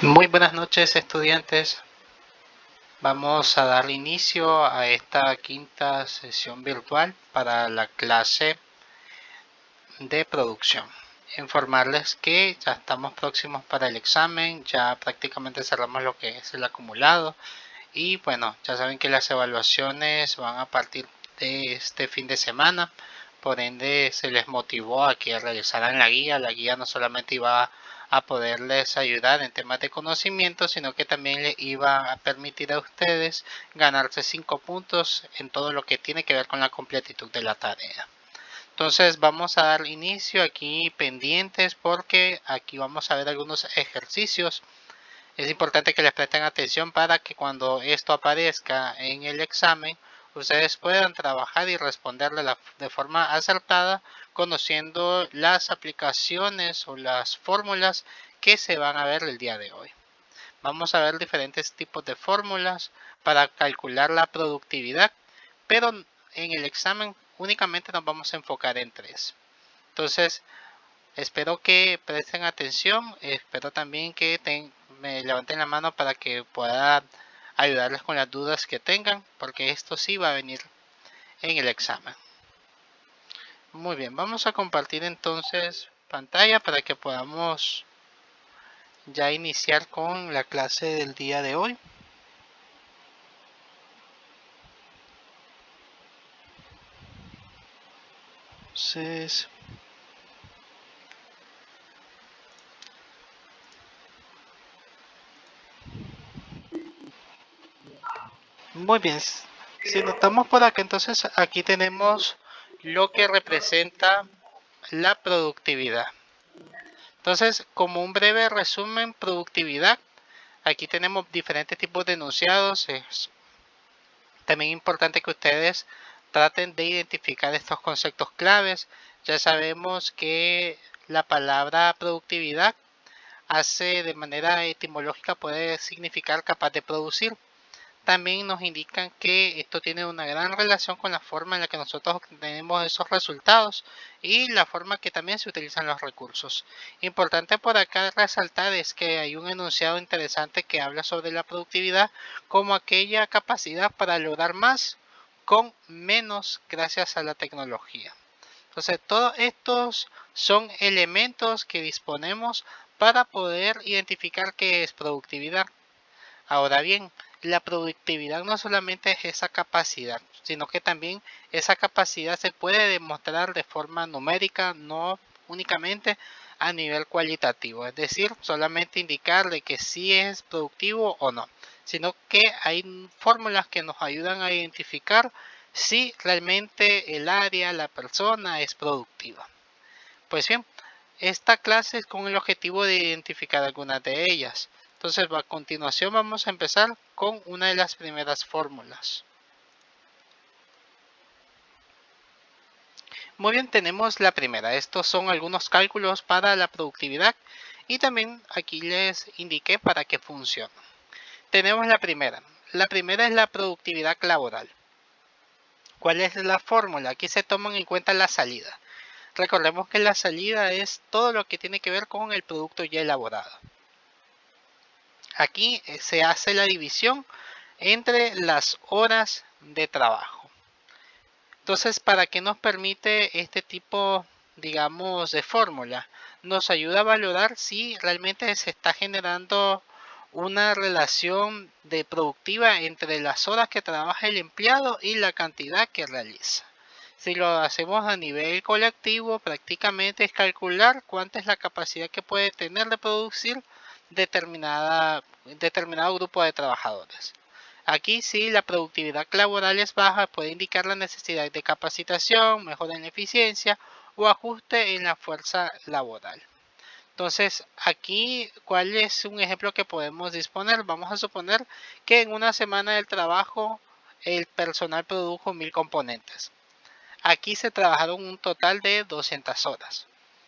Muy buenas noches, estudiantes. Vamos a dar inicio a esta quinta sesión virtual para la clase de producción. Informarles que ya estamos próximos para el examen, ya prácticamente cerramos lo que es el acumulado y bueno, ya saben que las evaluaciones van a partir de este fin de semana. Por ende, se les motivó a que realizaran la guía. La guía no solamente iba a poderles ayudar en temas de conocimiento, sino que también les iba a permitir a ustedes ganarse 5 puntos en todo lo que tiene que ver con la completitud de la tarea. Entonces vamos a dar inicio aquí pendientes porque aquí vamos a ver algunos ejercicios. Es importante que les presten atención para que cuando esto aparezca en el examen ustedes puedan trabajar y responderle de forma acertada, conociendo las aplicaciones o las fórmulas que se van a ver el día de hoy. Vamos a ver diferentes tipos de fórmulas para calcular la productividad, pero en el examen únicamente nos vamos a enfocar en tres. Entonces, espero que presten atención, espero también que me levanten la mano para que pueda ayudarles con las dudas que tengan, porque esto sí va a venir en el examen. Muy bien, vamos a compartir entonces pantalla para que podamos ya iniciar con la clase del día de hoy. Entonces, muy bien, si notamos por acá, entonces aquí tenemos lo que representa la productividad. Entonces, como un breve resumen, productividad, aquí tenemos diferentes tipos de enunciados. Es también importante que ustedes traten de identificar estos conceptos claves. Ya sabemos que la palabra productividad hace de manera etimológica puede significar capaz de producir. También nos indican que esto tiene una gran relación con la forma en la que nosotros obtenemos esos resultados y la forma que también se utilizan los recursos. Importante por acá resaltar es que hay un enunciado interesante que habla sobre la productividad como aquella capacidad para lograr más con menos gracias a la tecnología. Entonces, todos estos son elementos que disponemos para poder identificar qué es productividad. Ahora bien, la productividad no solamente es esa capacidad, sino que también esa capacidad se puede demostrar de forma numérica, no únicamente a nivel cualitativo, es decir, solamente indicar de que sí es productivo o no, sino que hay fórmulas que nos ayudan a identificar si realmente el área, la persona es productiva. Pues bien, esta clase es con el objetivo de identificar algunas de ellas. Entonces, a continuación vamos a empezar con una de las primeras fórmulas. Muy bien, tenemos la primera. Estos son algunos cálculos para la productividad y también aquí les indiqué para qué funciona. Tenemos la primera. La primera es la productividad laboral. ¿Cuál es la fórmula? Aquí se toman en cuenta la salida. Recordemos que la salida es todo lo que tiene que ver con el producto ya elaborado. Aquí se hace la división entre las horas de trabajo. Entonces, ¿para qué nos permite este tipo, digamos, de fórmula? Nos ayuda a valorar si realmente se está generando una relación de productiva entre las horas que trabaja el empleado y la cantidad que realiza. Si lo hacemos a nivel colectivo, prácticamente es calcular cuánta es la capacidad que puede tener de producir determinado grupo de trabajadores. Aquí sí, la productividad laboral es baja, puede indicar la necesidad de capacitación, mejora en la eficiencia o ajuste en la fuerza laboral. Entonces, aquí, ¿cuál es un ejemplo que podemos disponer? Vamos a suponer que en una semana del trabajo el personal produjo 1000 componentes. Aquí se trabajaron un total de 200 horas.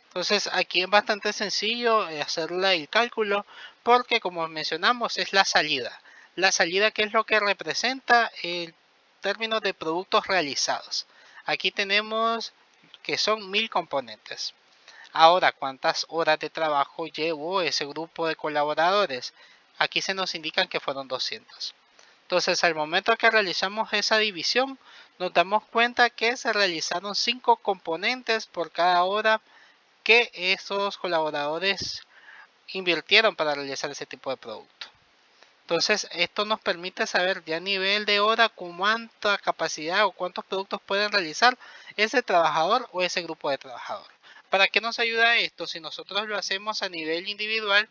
Entonces, aquí es bastante sencillo hacer el cálculo porque, como mencionamos, es la salida. La salida, ¿qué es lo que representa en términos de productos realizados? Aquí tenemos que son 1000 componentes. Ahora, ¿cuántas horas de trabajo llevó ese grupo de colaboradores? Aquí se nos indican que fueron 200. Entonces, al momento que realizamos esa división, nos damos cuenta que se realizaron 5 componentes por cada hora que esos colaboradores invirtieron para realizar ese tipo de producto. Entonces, esto nos permite saber ya a nivel de hora cuánta capacidad o cuántos productos pueden realizar ese trabajador o ese grupo de trabajadores. ¿Para qué nos ayuda esto? Si nosotros lo hacemos a nivel individual,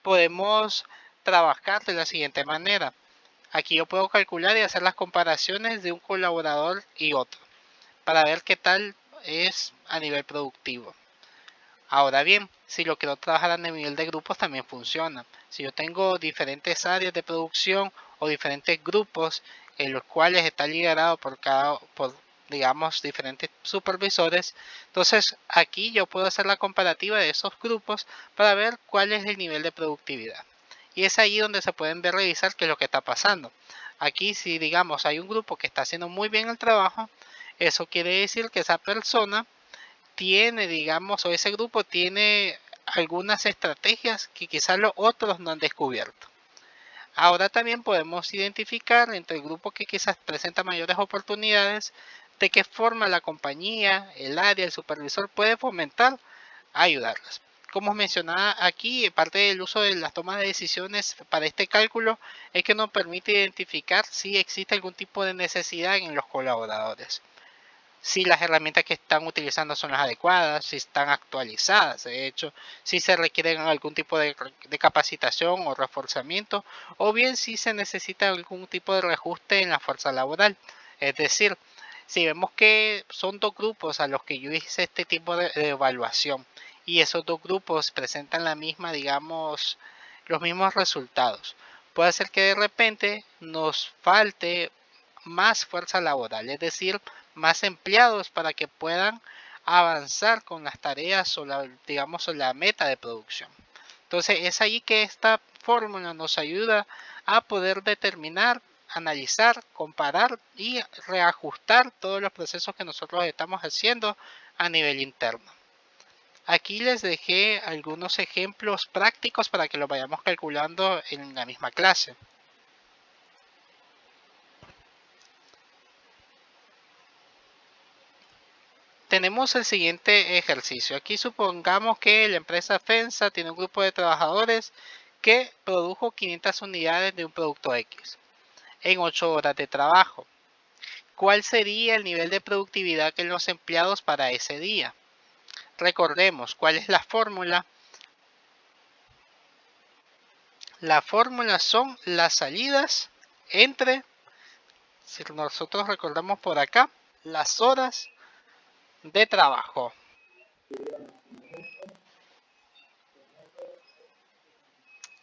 podemos trabajar de la siguiente manera. Aquí yo puedo calcular y hacer las comparaciones de un colaborador y otro para ver qué tal es a nivel productivo. Ahora bien, si lo quiero trabajar a nivel de grupos también funciona. Si yo tengo diferentes áreas de producción o diferentes grupos en los cuales está liderado por digamos diferentes supervisores, entonces aquí yo puedo hacer la comparativa de esos grupos para ver cuál es el nivel de productividad. Y es ahí donde se pueden ver revisar qué es lo que está pasando. Aquí si digamos hay un grupo que está haciendo muy bien el trabajo, eso quiere decir que esa persona tiene, digamos, o ese grupo tiene algunas estrategias que quizás los otros no han descubierto. Ahora también podemos identificar entre el grupo que quizás presenta mayores oportunidades de qué forma la compañía, el área, el supervisor puede fomentar ayudarlas. Como mencionaba aquí, parte del uso de las tomas de decisiones para este cálculo es que nos permite identificar si existe algún tipo de necesidad en los colaboradores, si las herramientas que están utilizando son las adecuadas, si están actualizadas, de hecho, si se requieren algún tipo de capacitación o reforzamiento, o bien si se necesita algún tipo de reajuste en la fuerza laboral. Es decir, si vemos que son dos grupos a los que yo hice este tipo de evaluación y esos dos grupos presentan la misma, digamos, los mismos resultados, puede ser que de repente nos falte más fuerza laboral, es decir, más empleados para que puedan avanzar con las tareas o digamos la meta de producción. Entonces es ahí que esta fórmula nos ayuda a poder determinar, analizar, comparar y reajustar todos los procesos que nosotros estamos haciendo a nivel interno. Aquí les dejé algunos ejemplos prácticos para que lo vayamos calculando en la misma clase. Tenemos el siguiente ejercicio. Aquí supongamos que la empresa FENSA tiene un grupo de trabajadores que produjo 500 unidades de un producto X en 8 horas de trabajo. ¿Cuál sería el nivel de productividad que los empleados para ese día? Recordemos, ¿cuál es la fórmula? La fórmula son las salidas entre, si nosotros recordamos por acá, las horas de trabajo.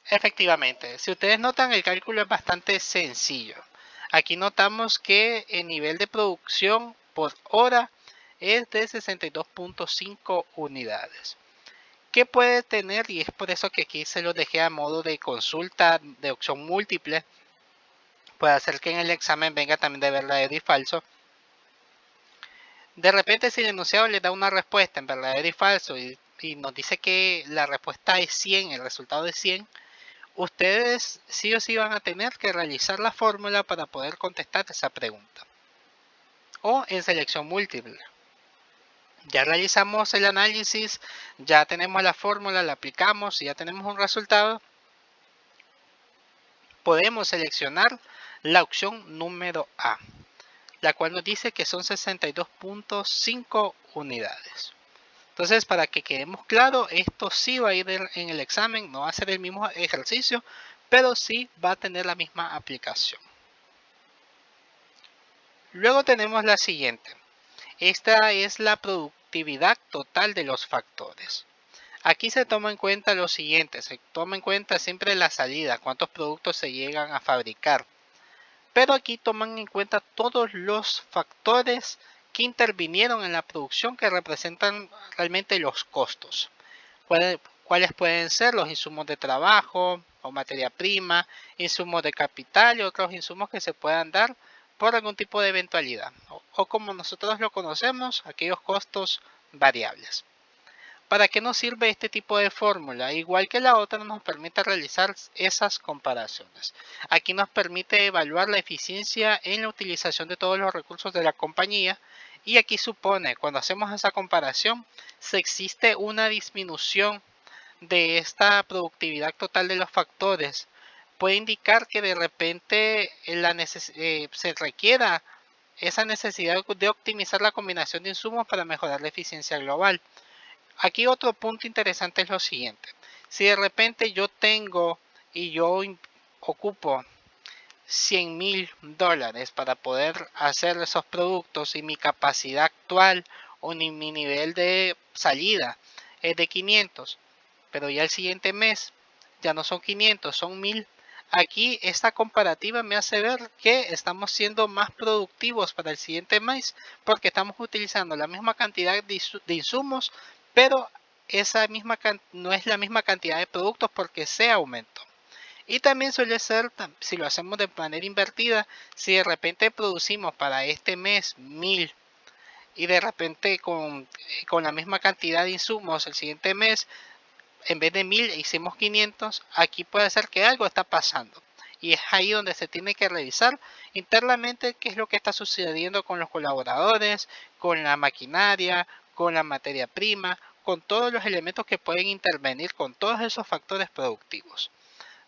Efectivamente, si ustedes notan, el cálculo es bastante sencillo. Aquí notamos que el nivel de producción por hora es de 62.5 unidades. ¿Qué puede tener? Y es por eso que aquí se los dejé a modo de consulta de opción múltiple. Puede ser que en el examen venga también de verdadero y falso. De repente, si el enunciado le da una respuesta en verdadero y falso y nos dice que la respuesta es 100, el resultado es 100, ustedes sí o sí van a tener que realizar la fórmula para poder contestar esa pregunta. O en selección múltiple. Ya realizamos el análisis, ya tenemos la fórmula, la aplicamos y ya tenemos un resultado. Podemos seleccionar la opción número A, la cual nos dice que son 62.5 unidades. Entonces, para que quedemos claro, esto sí va a ir en el examen, no va a ser el mismo ejercicio, pero sí va a tener la misma aplicación. Luego tenemos la siguiente. Esta es la productividad total de los factores. Aquí se toma en cuenta lo siguiente, se toma en cuenta siempre la salida, cuántos productos se llegan a fabricar. Pero aquí toman en cuenta todos los factores que intervinieron en la producción que representan realmente los costos. ¿Cuáles pueden ser? Los insumos de trabajo o materia prima, insumos de capital y otros insumos que se puedan dar por algún tipo de eventualidad o como nosotros lo conocemos, aquellos costos variables. ¿Para qué nos sirve este tipo de fórmula? Igual que la otra, nos permite realizar esas comparaciones. Aquí nos permite evaluar la eficiencia en la utilización de todos los recursos de la compañía. Y aquí supone, cuando hacemos esa comparación, si existe una disminución de esta productividad total de los factores, puede indicar que de repente se requiera esa necesidad de optimizar la combinación de insumos para mejorar la eficiencia global. Aquí otro punto interesante es lo siguiente. Si de repente yo tengo y yo ocupo $100,000 para poder hacer esos productos y mi capacidad actual o mi nivel de salida es de 500, pero ya el siguiente mes ya no son 500, son 1000. Aquí esta comparativa me hace ver que estamos siendo más productivos para el siguiente mes porque estamos utilizando la misma cantidad de insumos, pero esa misma no es la misma cantidad de productos porque se aumentó. Y también suele ser, si lo hacemos de manera invertida, si de repente producimos para este mes 1000 y de repente con la misma cantidad de insumos el siguiente mes, en vez de 1000 hicimos 500, aquí puede ser que algo está pasando. Y es ahí donde se tiene que revisar internamente qué es lo que está sucediendo con los colaboradores, con la maquinaria, con la materia prima, con todos los elementos que pueden intervenir con todos esos factores productivos.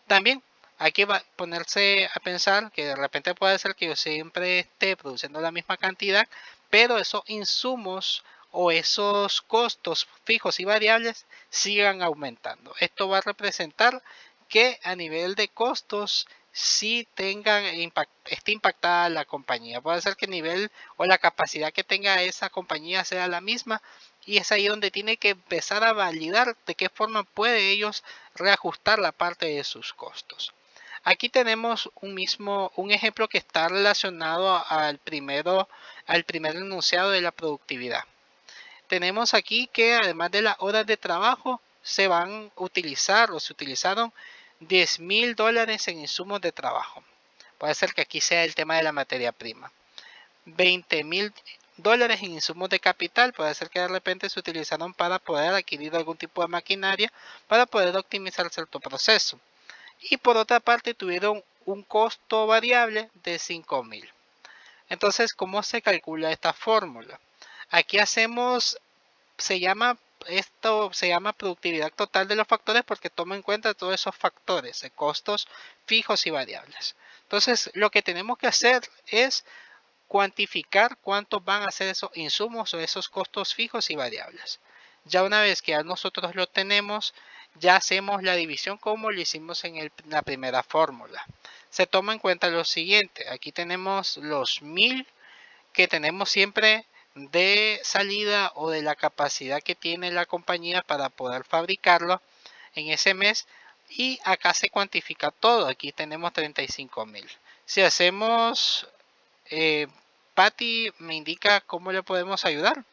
También hay que ponerse a pensar que de repente puede ser que yo siempre esté produciendo la misma cantidad, pero esos insumos o esos costos fijos y variables sigan aumentando. Esto va a representar que a nivel de costos sí esté impactada la compañía. Puede ser que el nivel o la capacidad que tenga esa compañía sea la misma, y es ahí donde tiene que empezar a validar de qué forma puede ellos reajustar la parte de sus costos. Aquí tenemos un ejemplo que está relacionado al primer enunciado de la productividad. Tenemos aquí que además de las horas de trabajo se van a utilizar o se utilizaron $10,000 en insumos de trabajo. Puede ser que aquí sea el tema de la materia prima. $20,000 en insumos de capital, puede ser que de repente se utilizaron para poder adquirir algún tipo de maquinaria para poder optimizar cierto proceso. Y por otra parte tuvieron un costo variable de 5,000. Entonces, ¿cómo se calcula esta fórmula? Aquí esto se llama productividad total de los factores porque toma en cuenta todos esos factores de costos fijos y variables. Entonces, lo que tenemos que hacer es cuantificar cuántos van a ser esos insumos o esos costos fijos y variables. Ya una vez que ya nosotros lo tenemos, ya hacemos la división como lo hicimos en la primera fórmula. Se toma en cuenta lo siguiente. Aquí tenemos los 1000 que tenemos siempre de salida o de la capacidad que tiene la compañía para poder fabricarlo en ese mes, y acá se cuantifica todo. Aquí tenemos 35,000. Si hacemos Patty, me indica cómo le podemos ayudar.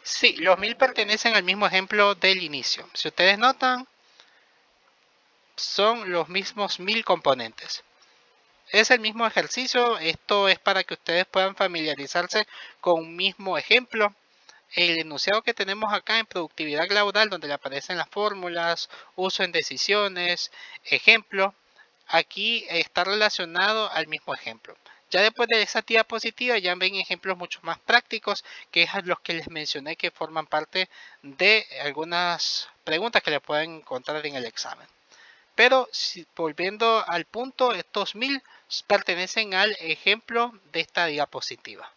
Sí, los 1000 pertenecen al mismo ejemplo del inicio. Si ustedes notan, son los mismos 1000 componentes. Es el mismo ejercicio. Esto es para que ustedes puedan familiarizarse con un mismo ejemplo. El enunciado que tenemos acá en productividad laboral, donde le aparecen las fórmulas, uso en decisiones, ejemplo, aquí está relacionado al mismo ejemplo. Ya después de esa diapositiva ya ven ejemplos mucho más prácticos, que es los que les mencioné que forman parte de algunas preguntas que le pueden encontrar en el examen. Pero volviendo al punto, estos 1000 pertenecen al ejemplo de esta diapositiva.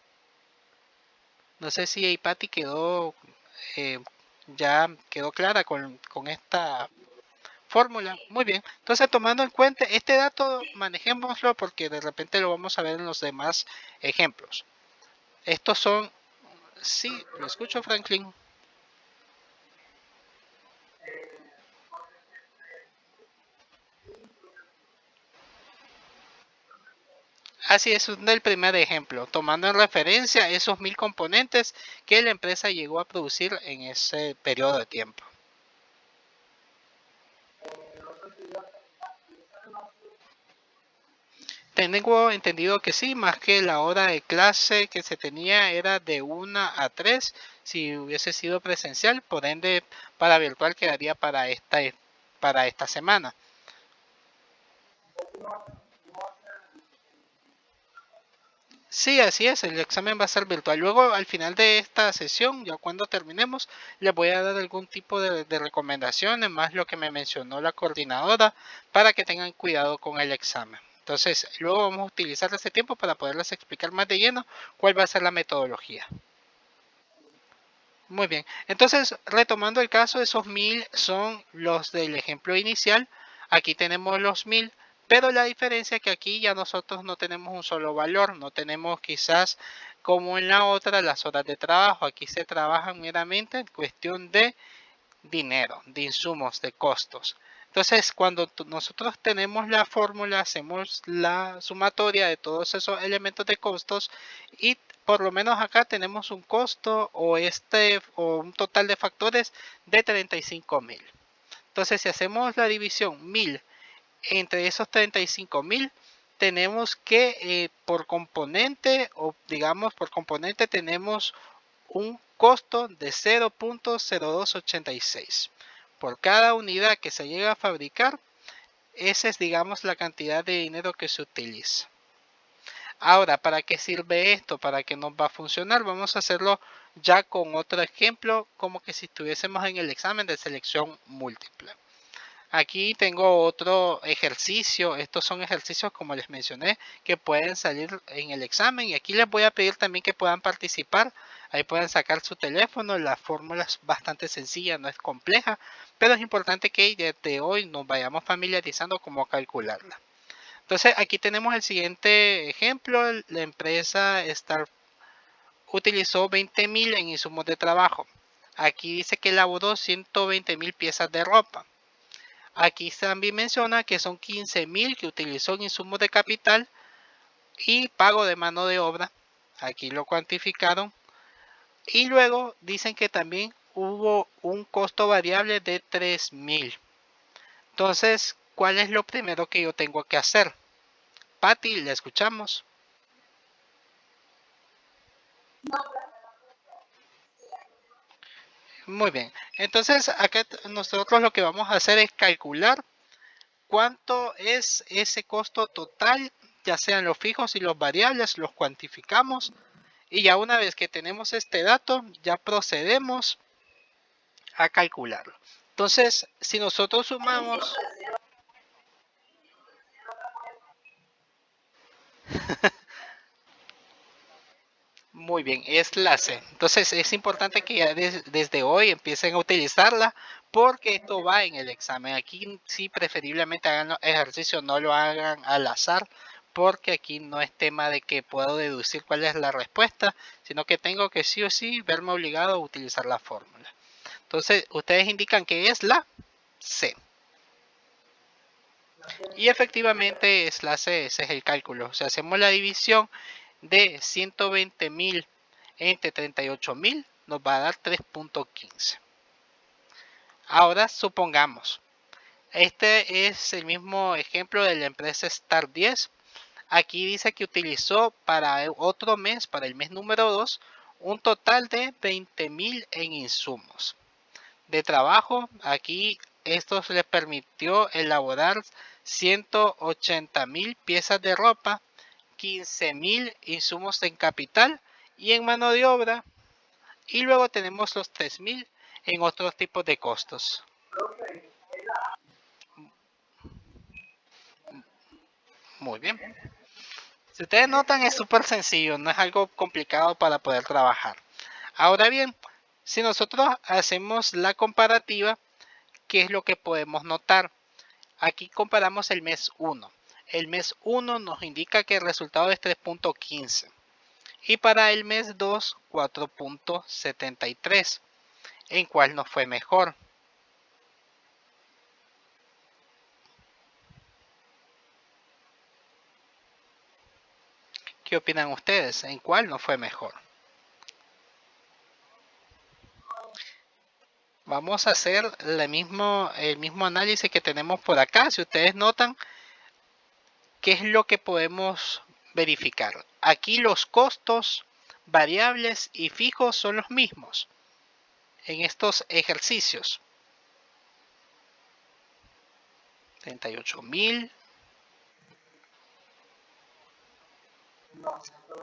No sé si Patty eh, ya quedó clara con esta fórmula. Muy bien. Entonces, tomando en cuenta este dato, manejémoslo porque de repente lo vamos a ver en los demás ejemplos. Estos son, sí, lo escucho, Franklin. Así es el primer ejemplo, tomando en referencia esos 1000 componentes que la empresa llegó a producir en ese periodo de tiempo. Tengo entendido que sí, más que la hora de clase que se tenía era de 1 a 3 si hubiese sido presencial, por ende para virtual quedaría para esta semana. Sí, así es, el examen va a ser virtual. Luego, al final de esta sesión, ya cuando terminemos, les voy a dar algún tipo de recomendaciones, más lo que me mencionó la coordinadora, para que tengan cuidado con el examen. Entonces, luego vamos a utilizar este tiempo para poderles explicar más de lleno cuál va a ser la metodología. Muy bien, entonces retomando el caso, esos 1000 son los del ejemplo inicial. Aquí tenemos los 1000, pero la diferencia es que aquí ya nosotros no tenemos un solo valor, no tenemos quizás como en la otra las horas de trabajo. Aquí se trabaja meramente en cuestión de dinero, de insumos, de costos. Entonces, cuando nosotros tenemos la fórmula, hacemos la sumatoria de todos esos elementos de costos y por lo menos acá tenemos un costo o un total de factores de 35.000. Entonces, si hacemos la división 1000 entre esos 35.000, tenemos que por componente o digamos por componente tenemos un costo de 0.0286 por cada unidad que se llega a fabricar. Esa es, digamos, la cantidad de dinero que se utiliza. Ahora, ¿para qué sirve esto? ¿Para qué nos va a funcionar? Vamos a hacerlo ya con otro ejemplo, como que si estuviésemos en el examen de selección múltiple. Aquí tengo otro ejercicio. Estos son ejercicios, como les mencioné, que pueden salir en el examen. Y aquí les voy a pedir también que puedan participar. Ahí pueden sacar su teléfono. La fórmula es bastante sencilla, no es compleja. Pero es importante que desde hoy nos vayamos familiarizando cómo calcularla. Entonces aquí tenemos el siguiente ejemplo. La empresa Star utilizó 20.000 en insumos de trabajo. Aquí dice que elaboró 120.000 piezas de ropa. Aquí también menciona que son 15.000 que utilizó en insumos de capital y pago de mano de obra. Aquí lo cuantificaron. Y luego dicen que también hubo un costo variable de 3.000. Entonces, ¿cuál es lo primero que yo tengo que hacer? Patti, le escuchamos. Muy bien. Entonces, acá nosotros lo que vamos a hacer es calcular cuánto es ese costo total, ya sean los fijos y los variables, los cuantificamos. Y ya una vez que tenemos este dato, ya procedemos a calcularlo. Entonces, si nosotros sumamos, muy bien, es la C. Entonces, es importante que ya desde hoy empiecen a utilizarla porque esto va en el examen. Aquí sí, preferiblemente hagan ejercicio, no lo hagan al azar porque aquí no es tema de que puedo deducir cuál es la respuesta, sino que tengo que sí o sí verme obligado a utilizar la fórmula. Entonces, ustedes indican que es la C. Y efectivamente es la C, ese es el cálculo. Si hacemos la división de 120.000 entre 38.000, nos va a dar 3.15. Ahora supongamos, este es el mismo ejemplo de la empresa Star 10. Aquí dice que utilizó para otro mes, para el mes número 2, un total de 20.000 en insumos de trabajo. Aquí esto les permitió elaborar 180.000 piezas de ropa, 15.000 insumos en capital y en mano de obra. Y luego tenemos los 3.000 en otros tipos de costos. Muy bien. Si ustedes notan, es súper sencillo, no es algo complicado para poder trabajar. Ahora bien, si nosotros hacemos la comparativa, ¿qué es lo que podemos notar? Aquí comparamos el mes 1. El mes 1 nos indica que el resultado es 3.15 y para el mes 2 4.73. ¿En cuál nos fue mejor? ¿Qué opinan ustedes? ¿En cuál nos fue mejor? Vamos a hacer el mismo análisis que tenemos por acá. Si ustedes notan, ¿qué es lo que podemos verificar? Aquí los costos variables y fijos son los mismos en estos ejercicios. 38.000.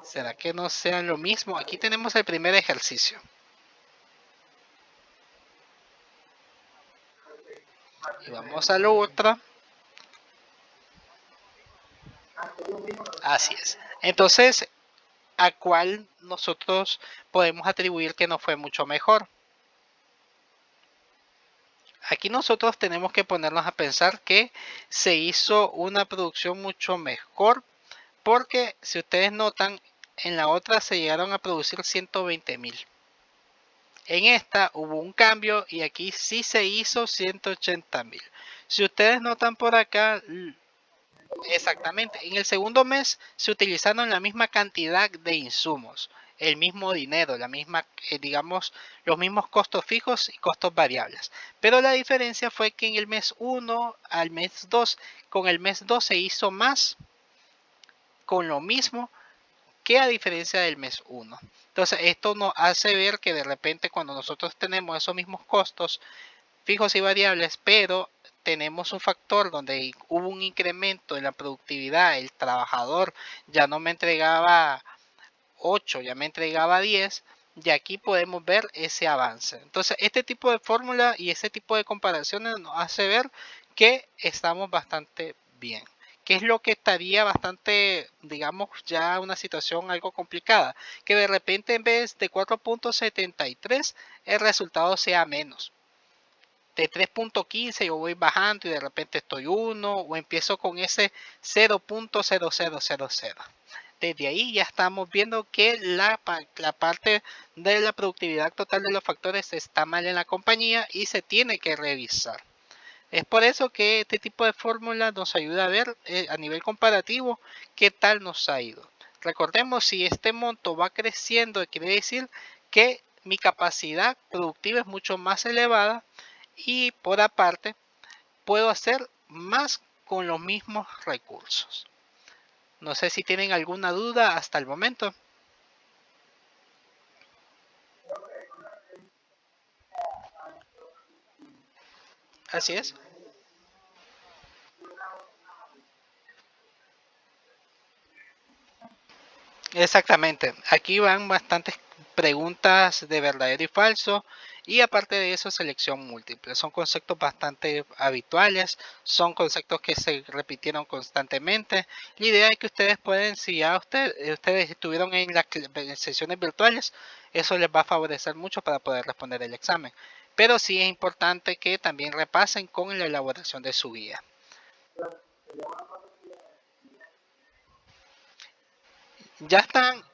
¿Será que no sean lo mismo? Aquí tenemos el primer ejercicio. Y vamos a lo otro. Así es. Entonces, ¿a cuál nosotros podemos atribuir que nos fue mucho mejor? Aquí nosotros tenemos que ponernos a pensar que se hizo una producción mucho mejor, porque si ustedes notan, en la otra se llegaron a producir 120.000. En esta hubo un cambio y aquí sí se hizo 180.000. Si ustedes notan por acá, exactamente, en el segundo mes se utilizaron la misma cantidad de insumos, el mismo dinero, la misma, digamos, los mismos costos fijos y costos variables. Pero la diferencia fue que en el mes 1 al mes 2, con el mes 2 se hizo más con lo mismo que a diferencia del mes 1. Entonces esto nos hace ver que de repente cuando nosotros tenemos esos mismos costos fijos y variables, pero tenemos un factor donde hubo un incremento en la productividad, el trabajador ya no me entregaba 8, ya me entregaba 10, y aquí podemos ver ese avance. Entonces este tipo de fórmula y ese tipo de comparaciones nos hace ver que estamos bastante bien. ¿Qué es lo que estaría bastante, digamos, ya una situación algo complicada? Que de repente en vez de 4.73 el resultado sea menos. De 3.15 yo voy bajando y de repente estoy 1 o empiezo con ese 0.0000. Desde ahí ya estamos viendo que la parte de la productividad total de los factores está mal en la compañía y se tiene que revisar. Es por eso que este tipo de fórmula nos ayuda a ver a nivel comparativo qué tal nos ha ido. Recordemos, si este monto va creciendo, quiere decir que mi capacidad productiva es mucho más elevada y por aparte puedo hacer más con los mismos recursos. No sé si tienen alguna duda hasta el momento. Así es. Exactamente. Aquí van bastantes preguntas de verdadero y falso y aparte de eso selección múltiple. Son conceptos bastante habituales, son conceptos que se repitieron constantemente. La idea es que ustedes pueden, si ya ustedes estuvieron en las sesiones virtuales, eso les va a favorecer mucho para poder responder el examen. Pero sí es importante que también repasen con la elaboración de su guía. Ya están,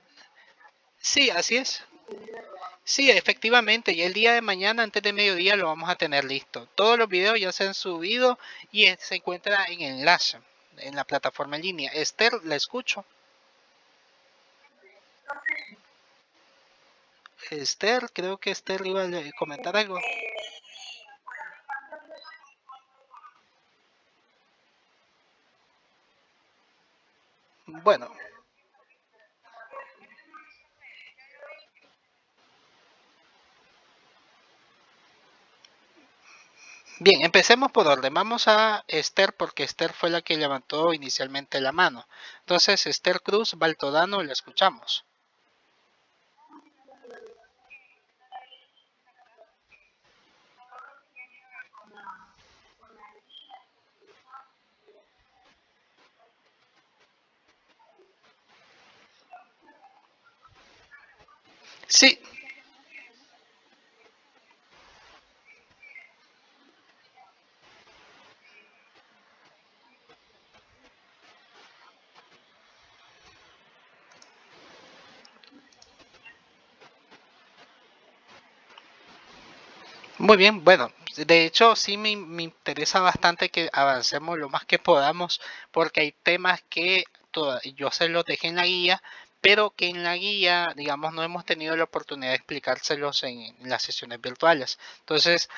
sí, así es. Sí, efectivamente, y el día de mañana antes de mediodía lo vamos a tener listo. Todos los videos ya se han subido y se encuentra en enlace en la plataforma en línea. Esther, la escucho. Esther, creo que Esther iba a comentar algo. Bueno, bien, empecemos por orden. Vamos a Esther porque Esther fue la que levantó inicialmente la mano. Entonces, Esther Cruz Baltodano, la escuchamos. Sí, muy bien, bueno, de hecho sí me interesa bastante que avancemos lo más que podamos porque hay temas que yo se los dejé en la guía, pero que en la guía, digamos, no hemos tenido la oportunidad de explicárselos en las sesiones virtuales. Entonces,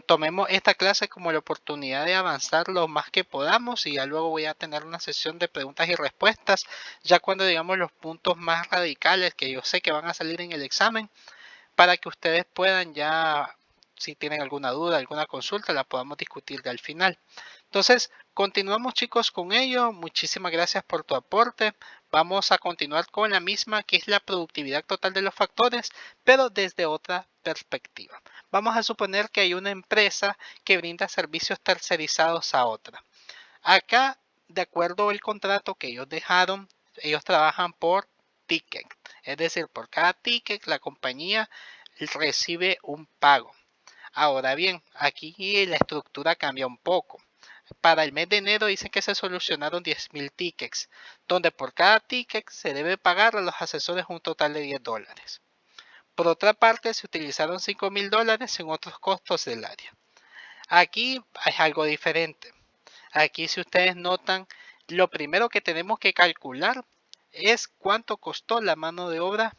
tomemos esta clase como la oportunidad de avanzar lo más que podamos y ya luego voy a tener una sesión de preguntas y respuestas, ya cuando digamos los puntos más radicales que yo sé que van a salir en el examen, para que ustedes puedan ya, si tienen alguna duda, alguna consulta, la podamos discutir ya al final. Entonces, continuamos chicos con ello. Muchísimas gracias por tu aporte. Vamos a continuar con la misma, que es la productividad total de los factores, pero desde otra perspectiva. Vamos a suponer que hay una empresa que brinda servicios tercerizados a otra. Acá, de acuerdo al contrato que ellos dejaron, ellos trabajan por ticket. Es decir, por cada ticket la compañía recibe un pago. Ahora bien, aquí la estructura cambia un poco. Para el mes de enero dicen que se solucionaron 10.000 tickets, donde por cada ticket se debe pagar a los asesores un total de $10. Por otra parte, se utilizaron $5.000 en otros costos del área. Aquí es algo diferente. Aquí, si ustedes notan, lo primero que tenemos que calcular es cuánto costó la mano de obra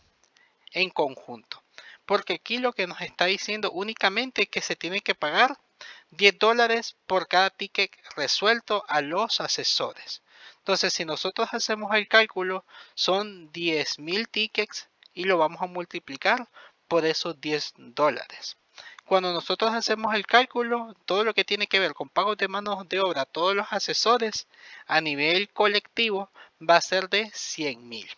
en conjunto. Porque aquí lo que nos está diciendo únicamente es que se tiene que pagar $10 por cada ticket resuelto a los asesores. Entonces, si nosotros hacemos el cálculo, son 10.000 tickets y lo vamos a multiplicar por esos $10. Cuando nosotros hacemos el cálculo, todo lo que tiene que ver con pagos de manos de obra a todos los asesores a nivel colectivo va a ser de 100.000.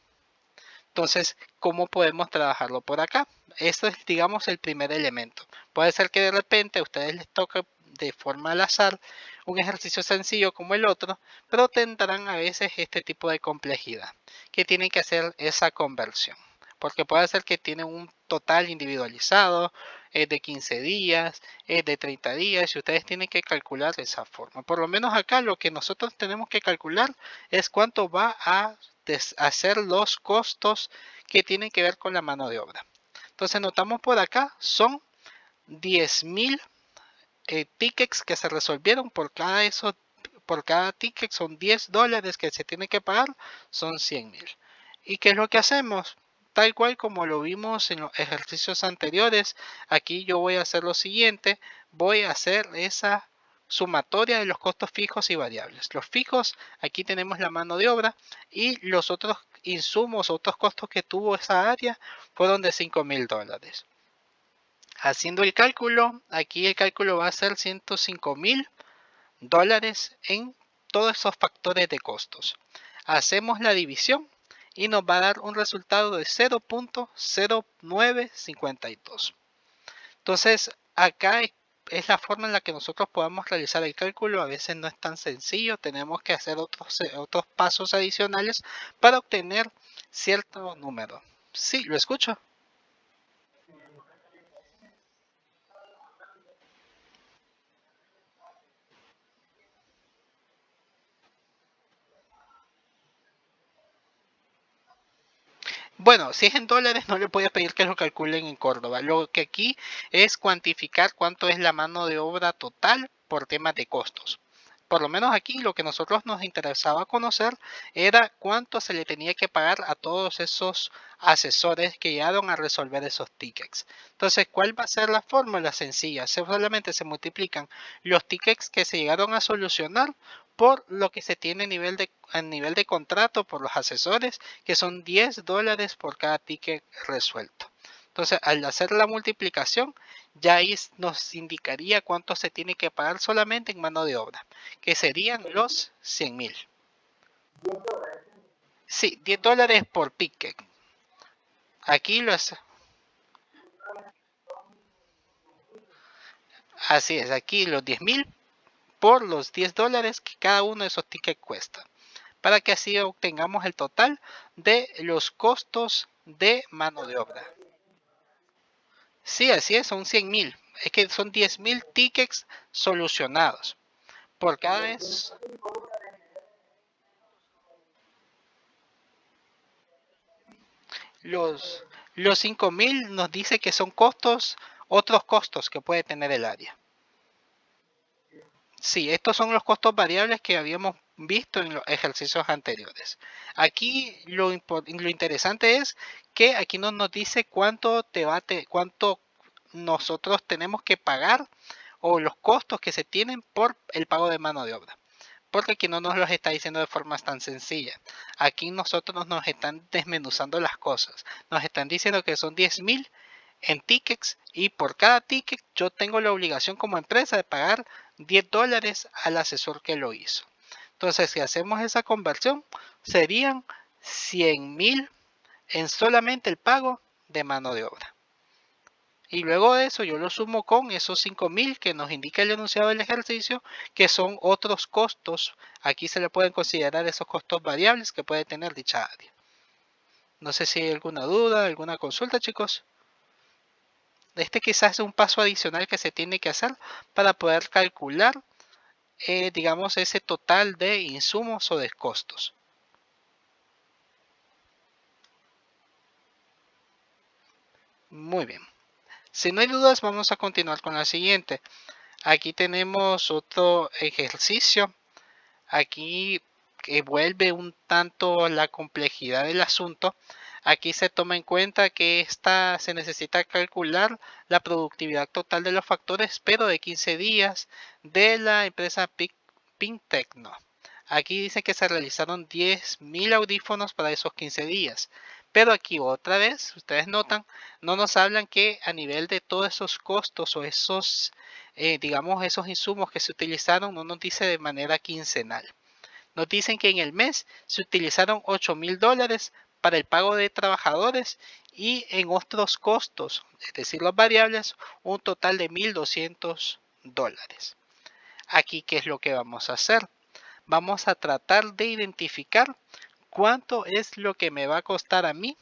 Entonces, ¿cómo podemos trabajarlo por acá? Esto es, digamos, el primer elemento. Puede ser que de repente a ustedes les toque de forma al azar un ejercicio sencillo como el otro, pero tendrán a veces este tipo de complejidad, que tienen que hacer esa conversión. Porque puede ser que tienen un total individualizado, es de 15 días, es de 30 días, y ustedes tienen que calcular de esa forma. Por lo menos acá lo que nosotros tenemos que calcular es cuánto va a hacer los costos que tienen que ver con la mano de obra. Entonces notamos por acá, son 10.000 tickets que se resolvieron por cada ticket son $10 que se tiene que pagar, son 100.000. ¿Y qué es lo que hacemos? Tal cual como lo vimos en los ejercicios anteriores, aquí yo voy a hacer lo siguiente, voy a hacer esa sumatoria de los costos fijos y variables. Los fijos, aquí tenemos la mano de obra y los otros insumos, otros costos que tuvo esa área fueron de $5.000. Haciendo el cálculo, aquí el cálculo va a ser $105.000 en todos esos factores de costos. Hacemos la división y nos va a dar un resultado de 0.0952. Entonces, acá es la forma en la que nosotros podemos realizar el cálculo. A veces no es tan sencillo, tenemos que hacer otros pasos adicionales para obtener cierto número. Sí, lo escucho. Bueno, si es en dólares no le voy a pedir que lo calculen en Córdoba. Lo que aquí es cuantificar cuánto es la mano de obra total por temas de costos. Por lo menos aquí lo que nosotros nos interesaba conocer era cuánto se le tenía que pagar a todos esos asesores que llegaron a resolver esos tickets. Entonces, ¿cuál va a ser la fórmula sencilla? Solamente se multiplican los tickets que se llegaron a solucionar por lo que se tiene a nivel de contrato por los asesores, que son $10 por cada ticket resuelto. Entonces, al hacer la multiplicación, ya ahí nos indicaría cuánto se tiene que pagar solamente en mano de obra, que serían los 100.000. Sí, $10 por ticket. Aquí lo es. Así es, aquí los 10.000 por los $10 que cada uno de esos tickets cuesta, para que así obtengamos el total de los costos de mano de obra. Sí, así es, son 100.000. Es que son 10.000 tickets solucionados. Por cada vez, los, los 5.000 nos dice que son costos, otros costos que puede tener el área. Sí, estos son los costos variables que habíamos visto en los ejercicios anteriores. Aquí lo interesante es que aquí no nos dice cuánto nosotros tenemos que pagar o los costos que se tienen por el pago de mano de obra. Porque aquí no nos los está diciendo de forma tan sencilla. Aquí nosotros nos están desmenuzando las cosas. Nos están diciendo que son 10.000 en tickets y por cada ticket yo tengo la obligación como empresa de pagar $10 al asesor que lo hizo. Entonces, si hacemos esa conversión, serían 100.000 en solamente el pago de mano de obra. Y luego de eso yo lo sumo con esos 5.000 que nos indica el enunciado del ejercicio, que son otros costos. Aquí se le pueden considerar esos costos variables que puede tener dicha área. No sé si hay alguna duda, alguna consulta, chicos. Este quizás es un paso adicional que se tiene que hacer para poder calcular, digamos, ese total de insumos o de costos. Muy bien. Si no hay dudas, vamos a continuar con la siguiente. Aquí tenemos otro ejercicio. Aquí que vuelve un tanto la complejidad del asunto. Aquí se toma en cuenta que se necesita calcular la productividad total de los factores, pero de 15 días de la empresa Pintecno. Aquí dice que se realizaron 10.000 audífonos para esos 15 días. Pero aquí otra vez, ustedes notan, no nos hablan que a nivel de todos esos costos o esos, digamos, esos insumos que se utilizaron, no nos dice de manera quincenal. Nos dicen que en el mes se utilizaron $8.000 para el pago de trabajadores y en otros costos, es decir, los variables, un total de $1.200. Aquí, ¿qué es lo que vamos a hacer? Vamos a tratar de identificar cuánto es lo que me va a costar a mí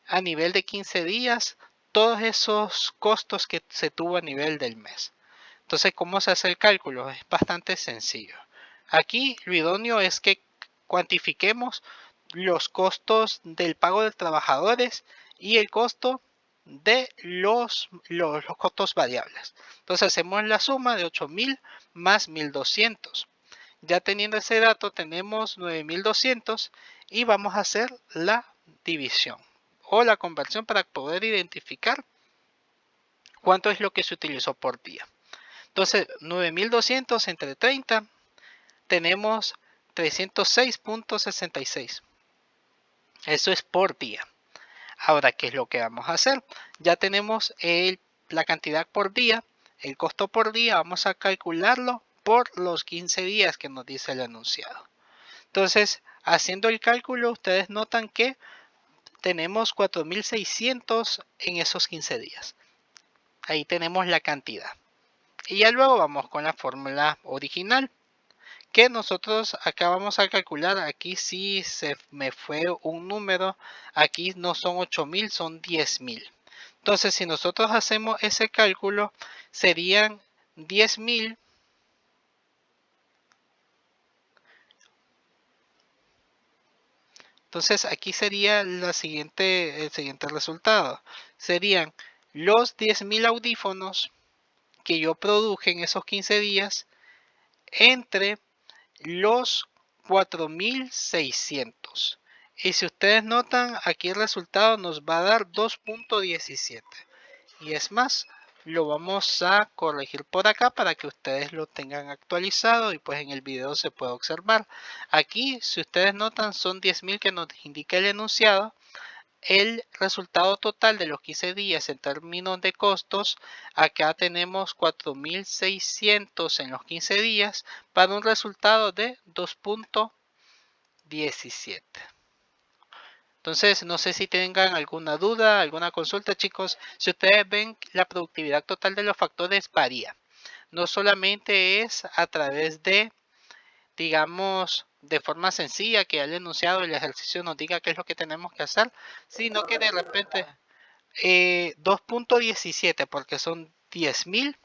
a nivel de 15 días todos esos costos que se tuvo a nivel del mes. Entonces, ¿cómo se hace el cálculo? Es bastante sencillo. Aquí lo idóneo es que cuantifiquemos los costos del pago de trabajadores y el costo de los costos variables. Entonces hacemos la suma de 8.000 más 1.200. Ya teniendo ese dato tenemos 9.200 y vamos a hacer la división o la conversión para poder identificar cuánto es lo que se utilizó por día. Entonces 9.200 entre 30 tenemos 306.66. Eso es por día. Ahora, ¿qué es lo que vamos a hacer? Ya tenemos la cantidad por día, el costo por día, vamos a calcularlo por los 15 días que nos dice el enunciado. Entonces, haciendo el cálculo, ustedes notan que tenemos 4.600 en esos 15 días. Ahí tenemos la cantidad. Y ya luego vamos con la fórmula original, que nosotros acá vamos a calcular. Aquí sí se me fue un número, aquí no son 8.000, son 10.000. Entonces, si nosotros hacemos ese cálculo, serían 10.000 Entonces aquí sería el siguiente resultado. Serían los 10.000 audífonos que yo produje en esos 15 días entre los 4.600. Y si ustedes notan, aquí el resultado nos va a dar 2.17. Y es más, lo vamos a corregir por acá para que ustedes lo tengan actualizado y pues en el video se puede observar. Aquí, si ustedes notan, son 10.000 que nos indica el enunciado. El resultado total de los 15 días en términos de costos, acá tenemos 4.600 en los 15 días para un resultado de 2.17. Entonces, no sé si tengan alguna duda, alguna consulta, chicos. Si ustedes ven, la productividad total de los factores varía. No solamente es a través de, digamos, de forma sencilla que el enunciado del ejercicio nos diga qué es lo que tenemos que hacer, sino que de repente 2.17 porque son 10.000.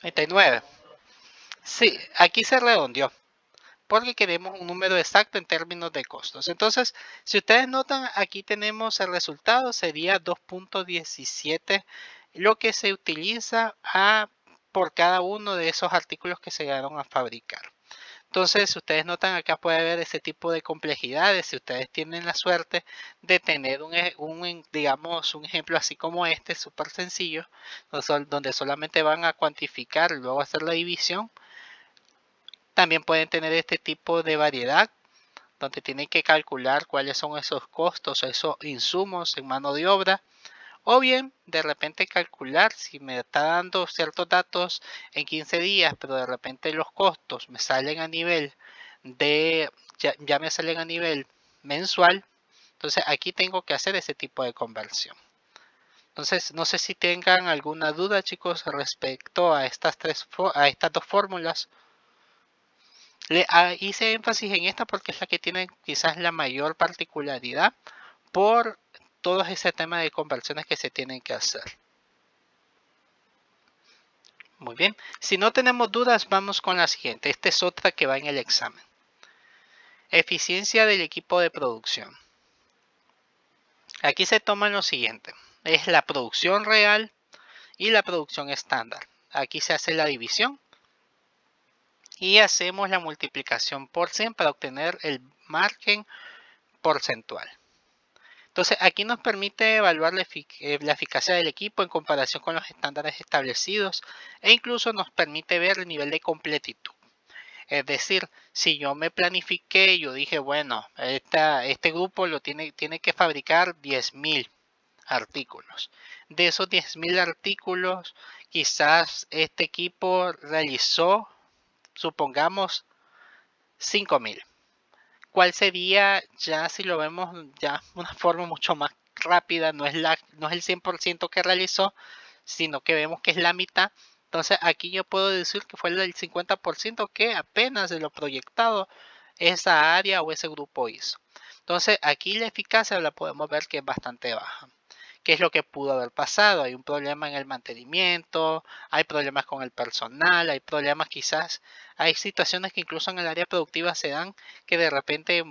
$39. Sí, aquí se redondeó porque queremos un número exacto en términos de costos. Entonces, si ustedes notan, aquí tenemos el resultado, sería 2.17 lo que se utiliza por cada uno de esos artículos que se llegaron a fabricar. Entonces, si ustedes notan, acá puede haber ese tipo de complejidades. Si ustedes tienen la suerte de tener digamos, un ejemplo así como este, súper sencillo, donde solamente van a cuantificar y luego hacer la división, también pueden tener este tipo de variedad, donde tienen que calcular cuáles son esos costos, esos insumos en mano de obra, o bien de repente calcular si me está dando ciertos datos en 15 días, pero de repente los costos me salen a nivel ya me salen a nivel mensual. Entonces aquí tengo que hacer ese tipo de conversión. Entonces no sé si tengan alguna duda, chicos, respecto a estas dos fórmulas. Hice énfasis en esta porque es la que tiene quizás la mayor particularidad por todo ese tema de conversiones que se tienen que hacer. Muy bien, si no tenemos dudas, vamos con la siguiente. Esta es otra que va en el examen. Eficiencia del equipo de producción. Aquí se toma lo siguiente. Es la producción real y la producción estándar. Aquí se hace la división y hacemos la multiplicación por 100 para obtener el margen porcentual. Entonces aquí nos permite evaluar la eficacia del equipo en comparación con los estándares establecidos e incluso nos permite ver el nivel de completitud. Es decir, si yo me planifiqué, yo dije, bueno, este grupo tiene que fabricar 10.000 artículos. De esos 10.000 artículos, quizás este equipo realizó, supongamos, 5.000. ¿Cuál sería, ya si lo vemos ya de una forma mucho más rápida, no es el 100% que realizó, sino que vemos que es la mitad? Entonces aquí yo puedo decir que fue el 50% que apenas de lo proyectado esa área o ese grupo hizo. Entonces aquí la eficacia la podemos ver que es bastante baja. ¿Qué es lo que pudo haber pasado? Hay un problema en el mantenimiento, hay problemas con el personal, hay problemas quizás, hay situaciones que incluso en el área productiva se dan que de repente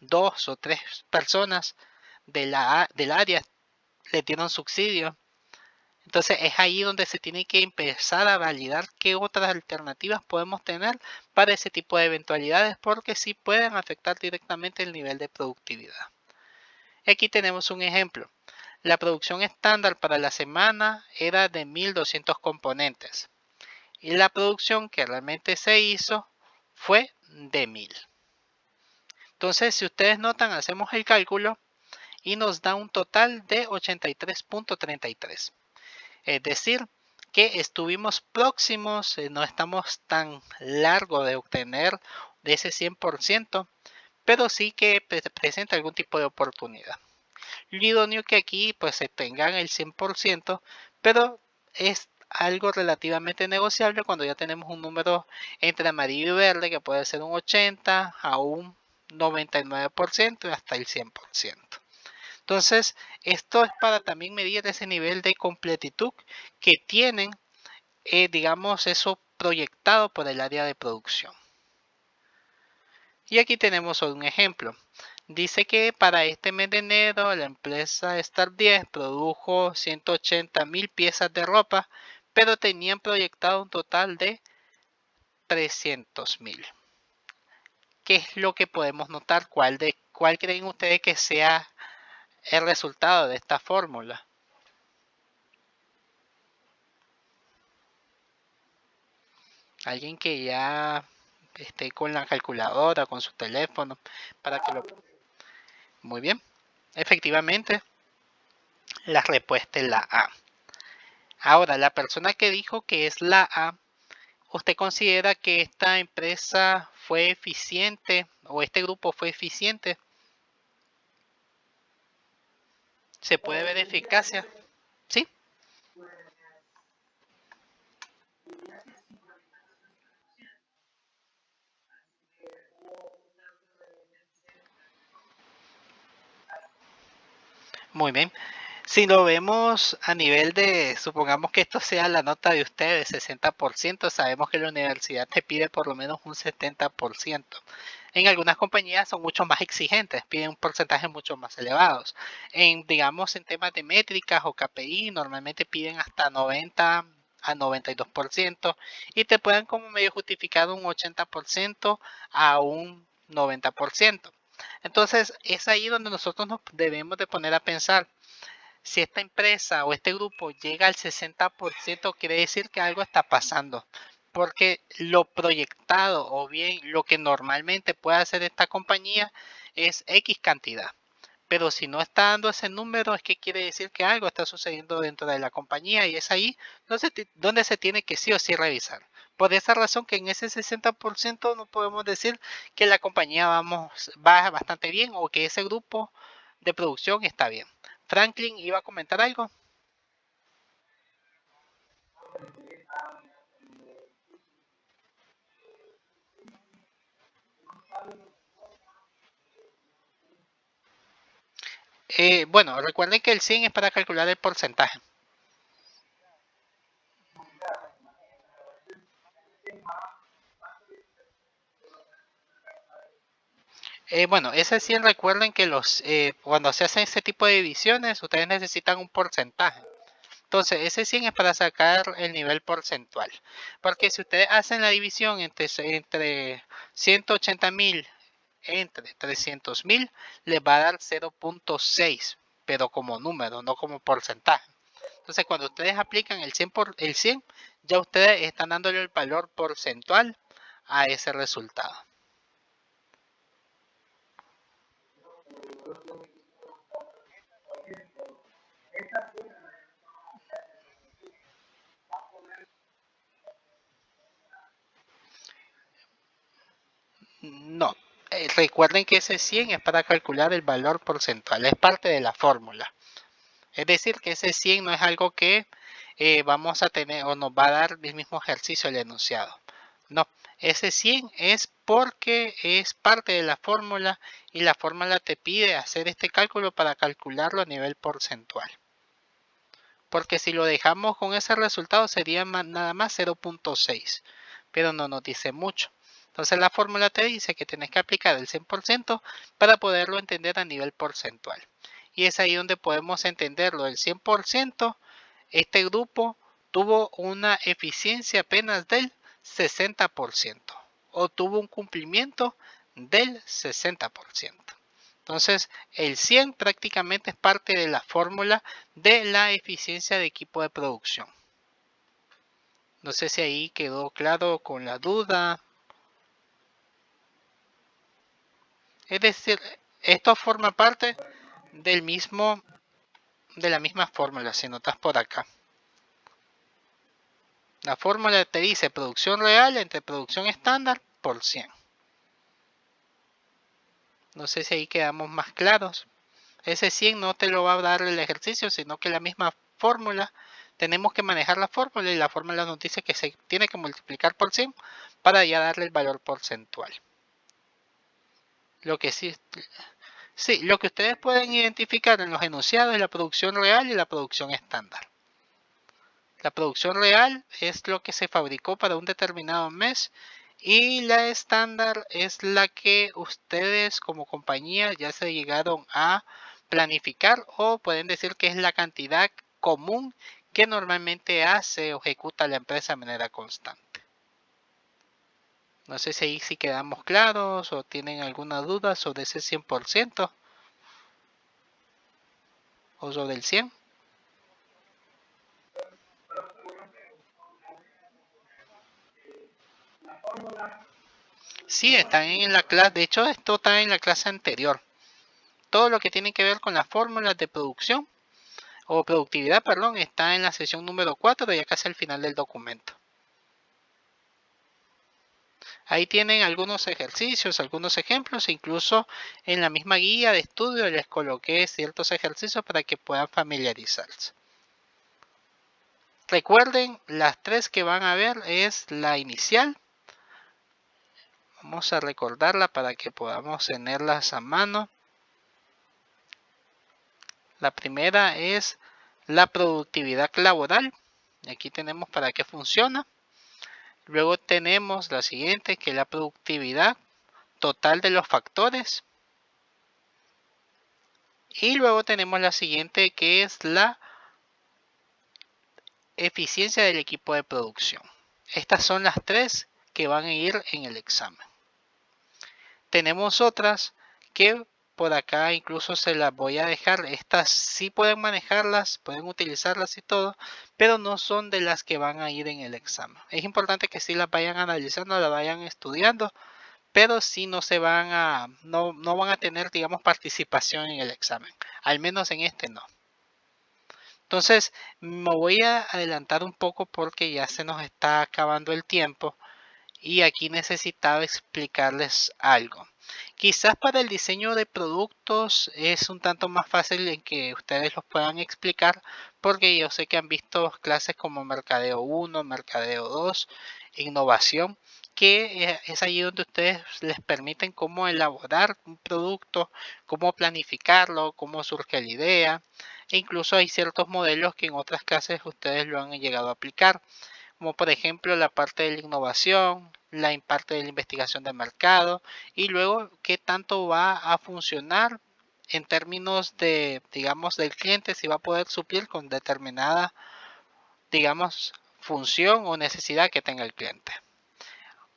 2 o 3 personas del área le dieron subsidio. Entonces es ahí donde se tiene que empezar a validar qué otras alternativas podemos tener para ese tipo de eventualidades porque sí pueden afectar directamente el nivel de productividad. Aquí tenemos un ejemplo. La producción estándar para la semana era de 1.200 componentes y la producción que realmente se hizo fue de 1.000. Entonces, si ustedes notan, hacemos el cálculo y nos da un total de 83.33. Es decir, que estuvimos próximos, no estamos tan largo de obtener de ese 100%, pero sí que presenta algún tipo de oportunidad. Lo idóneo que aquí pues se tengan el 100%, pero es algo relativamente negociable cuando ya tenemos un número entre amarillo y verde que puede ser un 80 a un 99% y hasta el 100%. Entonces, esto es para también medir ese nivel de completitud que tienen, digamos, eso proyectado por el área de producción. Y aquí tenemos un ejemplo. Dice que para este mes de enero la empresa Star 10 produjo 180.000 piezas de ropa, pero tenían proyectado un total de 300.000. ¿Qué es lo que podemos notar? ¿Cuál creen ustedes que sea el resultado de esta fórmula? Alguien que ya esté con la calculadora, con su teléfono, para que lo... Muy bien. Efectivamente, la respuesta es la A. Ahora, la persona que dijo que es la A, ¿usted considera que esta empresa fue eficiente o este grupo fue eficiente? ¿Se puede ver eficacia? ¿Sí? Muy bien. Si lo vemos a nivel de, supongamos que esto sea la nota de ustedes, 60%, sabemos que la universidad te pide por lo menos un 70%. En algunas compañías son mucho más exigentes, piden un porcentaje mucho más elevados. Digamos, en temas de métricas o KPI, normalmente piden hasta 90 a 92% y te puedan como medio justificar un 80% a un 90%. Entonces es ahí donde nosotros nos debemos de poner a pensar. Si esta empresa o este grupo llega al 60%, quiere decir que algo está pasando. Porque lo proyectado o bien lo que normalmente puede hacer esta compañía es X cantidad. Pero si no está dando ese número, es que quiere decir que algo está sucediendo dentro de la compañía y es ahí donde se tiene que sí o sí revisar. Por esa razón que en ese 60% no podemos decir que la compañía va bastante bien o que ese grupo de producción está bien. Franklin iba a comentar algo. Bueno, recuerden que el 100 es para calcular el porcentaje. Bueno, ese 100 recuerden que cuando se hacen ese tipo de divisiones, ustedes necesitan un porcentaje. Entonces, ese 100 es para sacar el nivel porcentual. Porque si ustedes hacen la división entre 180.000 entre 300.000, les va a dar 0.6, pero como número, no como porcentaje. Entonces, cuando ustedes aplican el 100, ya ustedes están dándole el valor porcentual a ese resultado. No, recuerden que ese 100 es para calcular el valor porcentual, es parte de la fórmula. Es decir, que ese 100 no es algo que vamos a tener o nos va a dar el mismo ejercicio el enunciado. No, ese 100 es porque es parte de la fórmula y la fórmula te pide hacer este cálculo para calcularlo a nivel porcentual. Porque si lo dejamos con ese resultado sería nada más 0.6, pero no nos dice mucho. Entonces la fórmula te dice que tienes que aplicar el 100% para poderlo entender a nivel porcentual. Y es ahí donde podemos entenderlo. El 100%, este grupo tuvo una eficiencia apenas del 60% o tuvo un cumplimiento del 60%. Entonces, el 100 prácticamente es parte de la fórmula de la eficiencia de equipo de producción. No sé si ahí quedó claro con la duda. Es decir, esto forma parte de la misma fórmula, si notas por acá. La fórmula te dice producción real entre producción estándar por 100. No sé si ahí quedamos más claros. Ese 100 no te lo va a dar el ejercicio, sino que la misma fórmula, tenemos que manejar la fórmula y la fórmula nos dice que se tiene que multiplicar por 100 para ya darle el valor porcentual. Lo que sí, lo que ustedes pueden identificar en los enunciados es la producción real y la producción estándar. La producción real es lo que se fabricó para un determinado mes y la estándar es la que ustedes como compañía ya se llegaron a planificar o pueden decir que es la cantidad común que normalmente hace o ejecuta la empresa de manera constante. No sé si ahí sí quedamos claros o tienen alguna duda sobre ese 100% o sobre el 100. Sí, están en la clase, de hecho esto está en la clase anterior. Todo lo que tiene que ver con las fórmulas de producción o productividad, perdón, está en la sesión número 4, ya casi al final del documento. Ahí tienen algunos ejercicios, algunos ejemplos, incluso en la misma guía de estudio les coloqué ciertos ejercicios para que puedan familiarizarse. Recuerden, las tres que van a ver es la inicial. Vamos a recordarla para que podamos tenerlas a mano. La primera es la productividad laboral. Aquí tenemos para qué funciona. Luego tenemos la siguiente, que es la productividad total de los factores. Y luego tenemos la siguiente, que es la eficiencia del equipo de producción. Estas son las tres que van a ir en el examen. Tenemos otras que por acá incluso se las voy a dejar. Estas sí pueden manejarlas, pueden utilizarlas y todo, pero no son de las que van a ir en el examen. Es importante que sí las vayan analizando, las vayan estudiando, pero sí no van a tener, digamos, participación en el examen. Al menos en este no. Entonces, me voy a adelantar un poco porque ya se nos está acabando el tiempo y aquí necesitaba explicarles algo. Quizás para el diseño de productos es un tanto más fácil en que ustedes los puedan explicar porque yo sé que han visto clases como Mercadeo 1, Mercadeo 2, Innovación, que es allí donde ustedes les permiten cómo elaborar un producto, cómo planificarlo, cómo surge la idea. E incluso hay ciertos modelos que en otras clases ustedes lo han llegado a aplicar, como por ejemplo la parte de la innovación, la parte de la investigación de mercado y luego qué tanto va a funcionar en términos de, digamos, del cliente, si va a poder suplir con determinada, digamos, función o necesidad que tenga el cliente.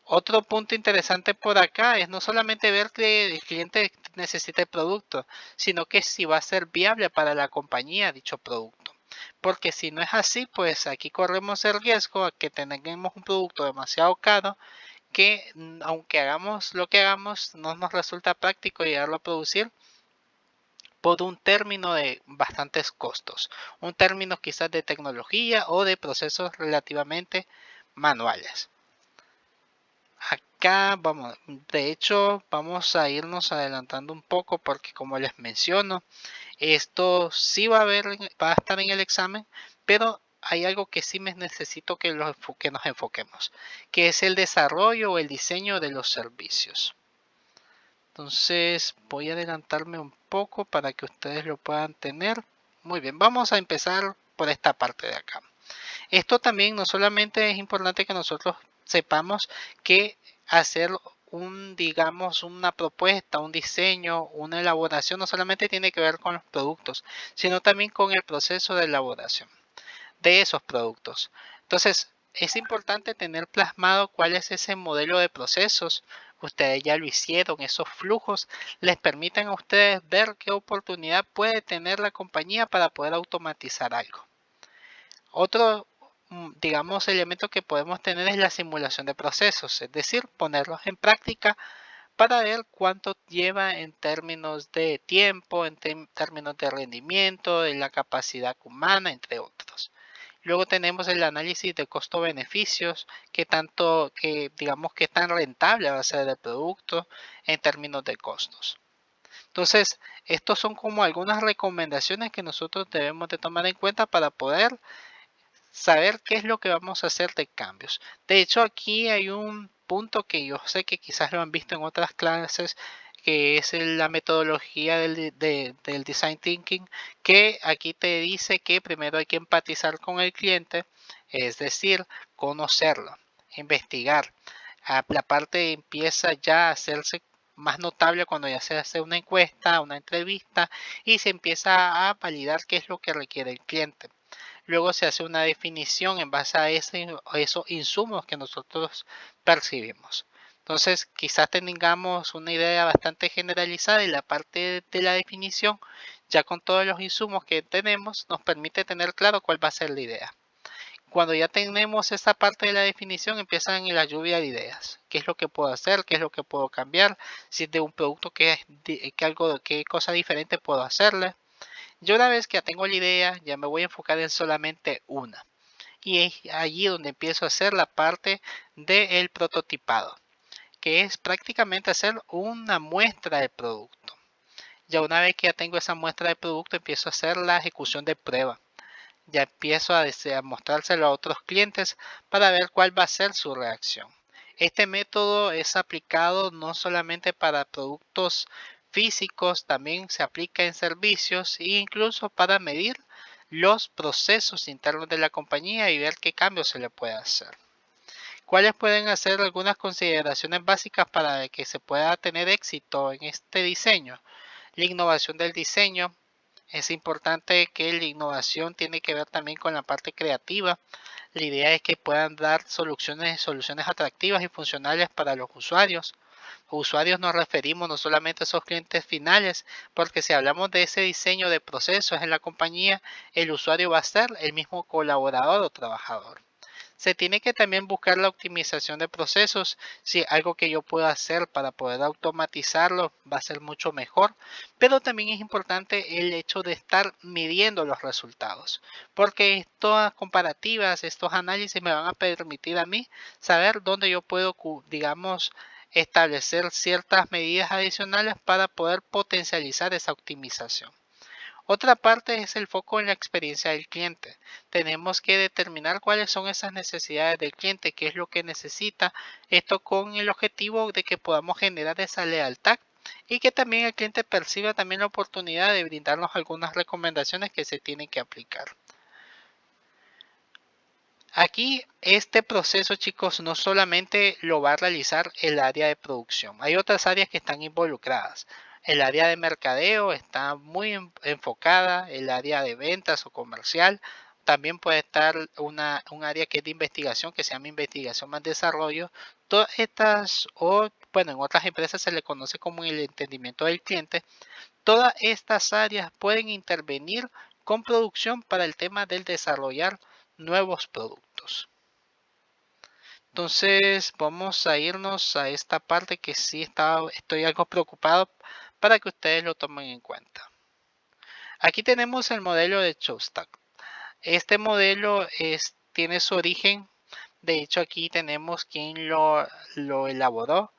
Otro punto interesante por acá es no solamente ver que el cliente necesita el producto, sino que si va a ser viable para la compañía dicho producto. Porque si no es así, pues aquí corremos el riesgo a que tengamos un producto demasiado caro que aunque hagamos lo que hagamos, no nos resulta práctico llegarlo a producir por un término de bastantes costos. Un término quizás de tecnología o de procesos relativamente manuales. Acá vamos, de hecho vamos a irnos adelantando un poco porque como les menciono, esto sí va a estar en el examen, pero hay algo que sí me necesito que nos enfoquemos, que es el desarrollo o el diseño de los servicios. Entonces voy a adelantarme un poco para que ustedes lo puedan tener. Muy bien, vamos a empezar por esta parte de acá. Esto también no solamente es importante que nosotros sepamos que hacer digamos, una propuesta, un diseño, una elaboración, no solamente tiene que ver con los productos, sino también con el proceso de elaboración de esos productos. Entonces, es importante tener plasmado cuál es ese modelo de procesos. Ustedes ya lo hicieron, esos flujos les permiten a ustedes ver qué oportunidad puede tener la compañía para poder automatizar algo. Otro, digamos, elemento que podemos tener es la simulación de procesos, es decir, ponerlos en práctica para ver cuánto lleva en términos de tiempo, en términos de rendimiento, de la capacidad humana, entre otros. Luego tenemos el análisis de costo-beneficios, que digamos que tan rentable va a ser el producto en términos de costos. Entonces, estos son como algunas recomendaciones que nosotros debemos de tomar en cuenta para poder saber qué es lo que vamos a hacer de cambios. De hecho, aquí hay un punto que yo sé que quizás lo han visto en otras clases, que es la metodología del design thinking, que aquí te dice que primero hay que empatizar con el cliente, es decir, conocerlo, investigar. La parte empieza ya a hacerse más notable cuando ya se hace una encuesta, una entrevista y se empieza a validar qué es lo que requiere el cliente. Luego se hace una definición en base a esos insumos que nosotros percibimos. Entonces, quizás tengamos una idea bastante generalizada y la parte de la definición, ya con todos los insumos que tenemos, nos permite tener claro cuál va a ser la idea. Cuando ya tenemos esa parte de la definición, empiezan la lluvia de ideas. ¿Qué es lo que puedo hacer? ¿Qué es lo que puedo cambiar? Si es de un producto, qué cosa diferente puedo hacerle? Yo una vez que ya tengo la idea, ya me voy a enfocar en solamente una. Y es allí donde empiezo a hacer la parte del prototipado, que es prácticamente hacer una muestra del producto. Ya una vez que ya tengo esa muestra del producto, empiezo a hacer la ejecución de prueba. Ya empiezo a mostrárselo a otros clientes para ver cuál va a ser su reacción. Este método es aplicado no solamente para productos físicos, también se aplica en servicios e incluso para medir los procesos internos de la compañía y ver qué cambios se le puede hacer. ¿Cuáles pueden ser algunas consideraciones básicas para que se pueda tener éxito en este diseño? La innovación del diseño, Es importante que la innovación tiene que ver también con la parte creativa. La idea es que puedan dar soluciones atractivas y funcionales para los usuarios. Usuarios nos referimos no solamente a esos clientes finales, porque si hablamos de ese diseño de procesos en la compañía, el usuario va a ser el mismo colaborador o trabajador. Se tiene que también buscar la optimización de procesos. Si algo que yo pueda hacer para poder automatizarlo va a ser mucho mejor, pero también es importante el hecho de estar midiendo los resultados, porque estas comparativas, estos análisis me van a permitir a mí saber dónde yo puedo, digamos, establecer ciertas medidas adicionales para poder potencializar esa optimización. Otra parte es el foco en la experiencia del cliente. Tenemos que determinar cuáles son esas necesidades del cliente, qué es lo que necesita, esto con el objetivo de que podamos generar esa lealtad y que también el cliente perciba también la oportunidad de brindarnos algunas recomendaciones que se tienen que aplicar. Aquí este proceso, chicos, no solamente lo va a realizar el área de producción. Hay otras áreas que están involucradas. El área de mercadeo está muy enfocada, el área de ventas o comercial. También puede estar un área que es de investigación, que se llama investigación más desarrollo. Todas estas, o bueno, en otras empresas se le conoce como el entendimiento del cliente. Todas estas áreas pueden intervenir con producción para el tema del desarrollar nuevos productos. Entonces vamos a irnos a esta parte que sí estoy algo preocupado para que ustedes lo tomen en cuenta. Aquí tenemos el modelo de Shostak. Este modelo tiene su origen, de hecho aquí tenemos quien lo elaboró.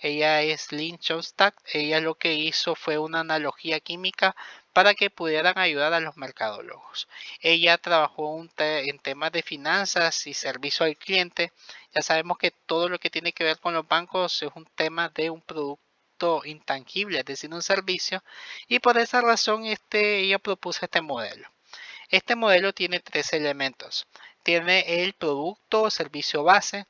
Ella es Lynn Shostak. Ella lo que hizo fue una analogía química para que pudieran ayudar a los mercadólogos. Ella trabajó en temas de finanzas y servicio al cliente. Ya sabemos que todo lo que tiene que ver con los bancos es un tema de un producto intangible, es decir, un servicio. Y por esa razón ella propuso este modelo. Este modelo tiene tres elementos. Tiene el producto o servicio base,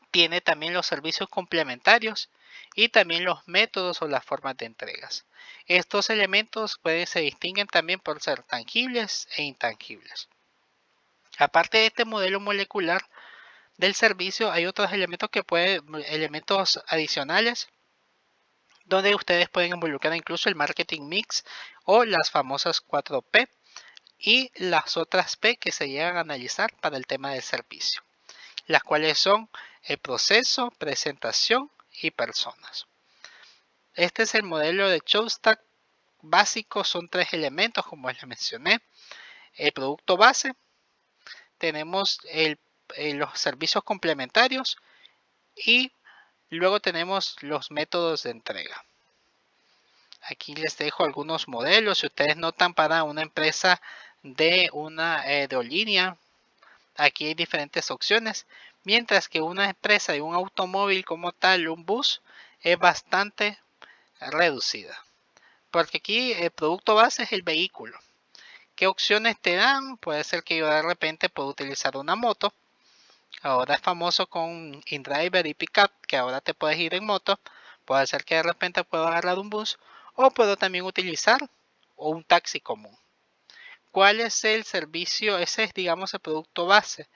tiene también los servicios complementarios y también los métodos o las formas de entregas. Estos elementos se distinguen también por ser tangibles e intangibles. Aparte de este modelo molecular del servicio, hay otros elementos elementos adicionales donde ustedes pueden involucrar incluso el marketing mix o las famosas 4P y las otras P que se llegan a analizar para el tema del servicio, las cuales son el proceso, presentación y personas. Este es el modelo de Shostak básico, son tres elementos como les mencioné. El producto base, tenemos los servicios complementarios y luego tenemos los métodos de entrega. Aquí les dejo algunos modelos. Si ustedes notan, para una empresa de una aerolínea, aquí hay diferentes opciones, mientras que una empresa de un automóvil como tal, un bus, es bastante reducida. Porque aquí el producto base es el vehículo. ¿Qué opciones te dan? Puede ser que yo de repente pueda utilizar una moto. Ahora es famoso con InDriver y Pickup, que ahora te puedes ir en moto. Puede ser que de repente pueda agarrar un bus o puedo también utilizar un taxi común. ¿Cuál es el servicio? Ese es, digamos, el producto base.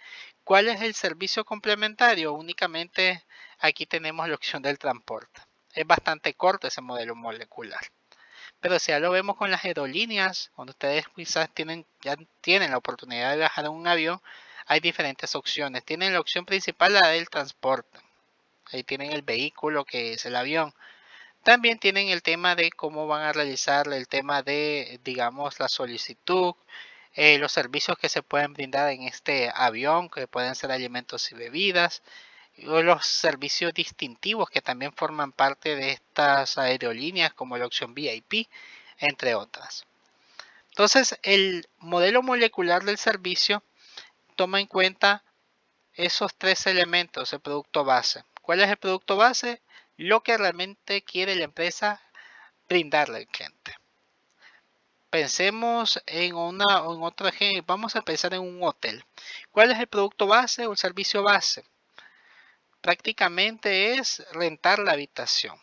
¿Cuál es el servicio complementario? Únicamente aquí tenemos la opción del transporte. Es bastante corto ese modelo molecular. Pero si ya lo vemos con las aerolíneas, cuando ustedes quizás ya tienen la oportunidad de viajar en un avión, hay diferentes opciones. Tienen la opción principal, la del transporte. Ahí tienen el vehículo que es el avión. También tienen el tema de cómo van a realizar el tema de, digamos, la solicitud, los servicios que se pueden brindar en este avión, que pueden ser alimentos y bebidas, o los servicios distintivos que también forman parte de estas aerolíneas, como la opción VIP, entre otras. Entonces, el modelo molecular del servicio toma en cuenta esos tres elementos, el producto base. ¿Cuál es el producto base? Lo que realmente quiere la empresa brindarle al cliente. Pensemos en otro ejemplo. Vamos a pensar en un hotel. ¿Cuál es el producto base o el servicio base? Prácticamente es rentar la habitación.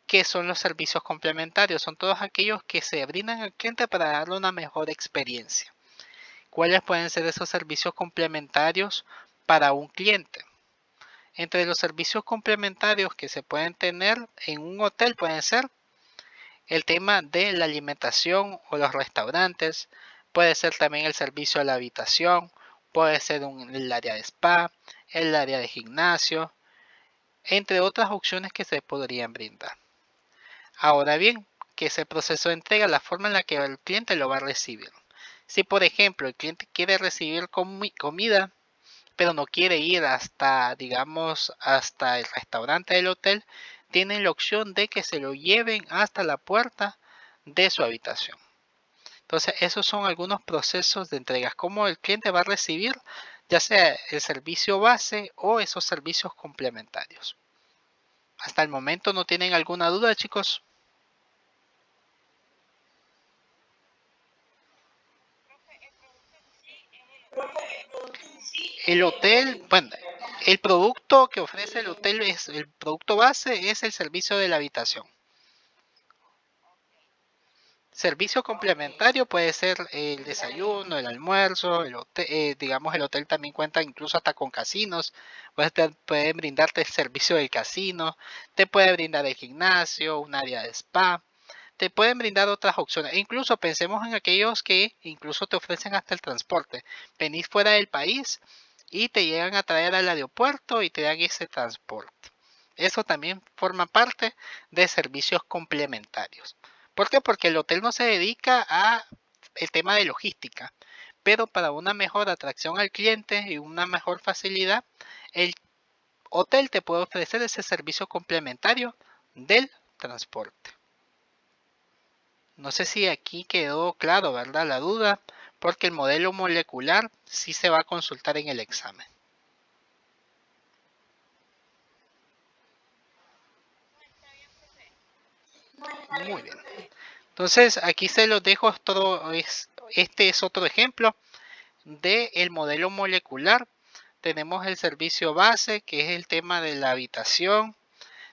¿Qué son los servicios complementarios? Son todos aquellos que se brindan al cliente para darle una mejor experiencia. ¿Cuáles pueden ser esos servicios complementarios para un cliente? Entre los servicios complementarios que se pueden tener en un hotel pueden ser el tema de la alimentación o los restaurantes, puede ser también el servicio a la habitación, puede ser el área de spa, el área de gimnasio, entre otras opciones que se podrían brindar. Ahora bien, ¿qué es el proceso de entrega? La forma en la que el cliente lo va a recibir. Si por ejemplo el cliente quiere recibir comida, pero no quiere ir hasta, digamos, hasta el restaurante del hotel, tienen la opción de que se lo lleven hasta la puerta de su habitación. Entonces, esos son algunos procesos de entregas, cómo el cliente va a recibir ya sea el servicio base o esos servicios complementarios. Hasta el momento no tienen alguna duda, chicos. El hotel, bueno, el producto que ofrece el hotel es el producto base, es el servicio de la habitación. Servicio complementario puede ser el desayuno, el almuerzo, el hotel, digamos el hotel también cuenta incluso hasta con casinos, pueden brindarte el servicio del casino, te puede brindar el gimnasio, un área de spa, te pueden brindar otras opciones. E incluso pensemos en aquellos que incluso te ofrecen hasta el transporte. Venís fuera del país y te llegan a traer al aeropuerto y te dan ese transporte. Eso también forma parte de servicios complementarios. ¿Por qué? Porque el hotel no se dedica a el tema de logística, pero para una mejor atracción al cliente y una mejor facilidad, el hotel te puede ofrecer ese servicio complementario del transporte. No sé si aquí quedó claro, ¿verdad? La duda, porque el modelo molecular sí se va a consultar en el examen. Muy bien. Entonces, aquí se los dejo. Este es otro ejemplo del modelo molecular. Tenemos el servicio base, que es el tema de la habitación.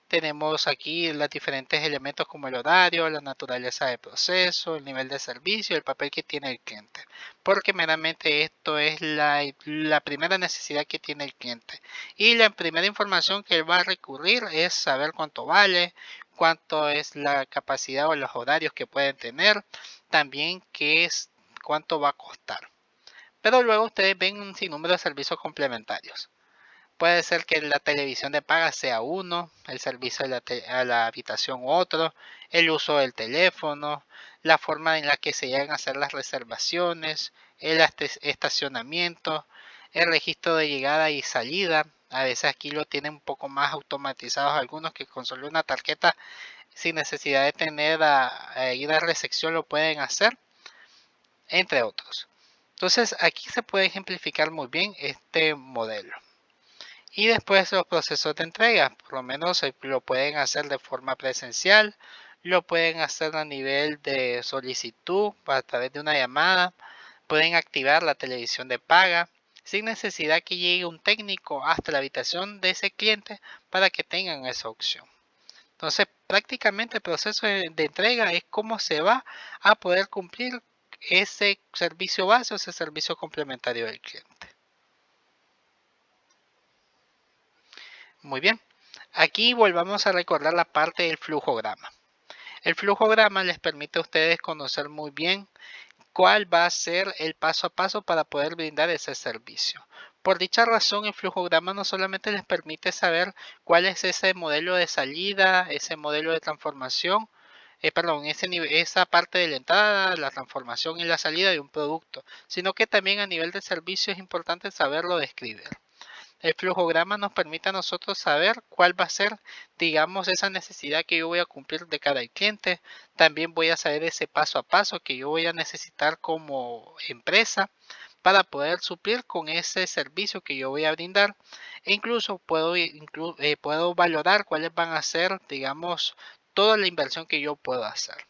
Tenemos aquí los diferentes elementos como el horario, la naturaleza del proceso, el nivel de servicio, el papel que tiene el cliente. Porque meramente esto es la primera necesidad que tiene el cliente. Y la primera información que él va a recurrir es saber cuánto vale, cuánto es la capacidad o los horarios que pueden tener, también cuánto va a costar. Pero luego ustedes ven un sinnúmero de servicios complementarios. Puede ser que la televisión de paga sea uno, el servicio a la habitación otro, el uso del teléfono, la forma en la que se llegan a hacer las reservaciones, el estacionamiento, el registro de llegada y salida. A veces aquí lo tienen un poco más automatizados algunos que con solo una tarjeta sin necesidad de tener a ir a recepción lo pueden hacer, entre otros. Entonces aquí se puede ejemplificar muy bien este modelo. Y después los procesos de entrega, por lo menos lo pueden hacer de forma presencial, lo pueden hacer a nivel de solicitud a través de una llamada, pueden activar la televisión de paga sin necesidad que llegue un técnico hasta la habitación de ese cliente para que tengan esa opción. Entonces, prácticamente el proceso de entrega es cómo se va a poder cumplir ese servicio base o ese servicio complementario del cliente. Muy bien. Aquí volvamos a recordar la parte del flujograma. El flujograma les permite a ustedes conocer muy bien cuál va a ser el paso a paso para poder brindar ese servicio. Por dicha razón, el flujograma no solamente les permite saber cuál es ese modelo de salida, ese modelo de transformación, esa parte de la entrada, la transformación y la salida de un producto, sino que también a nivel de servicio es importante saberlo describir. El flujograma nos permite a nosotros saber cuál va a ser, digamos, esa necesidad que yo voy a cumplir de cada cliente. También voy a saber ese paso a paso que yo voy a necesitar como empresa para poder suplir con ese servicio que yo voy a brindar. E incluso puedo valorar cuáles van a ser, digamos, toda la inversión que yo puedo hacer.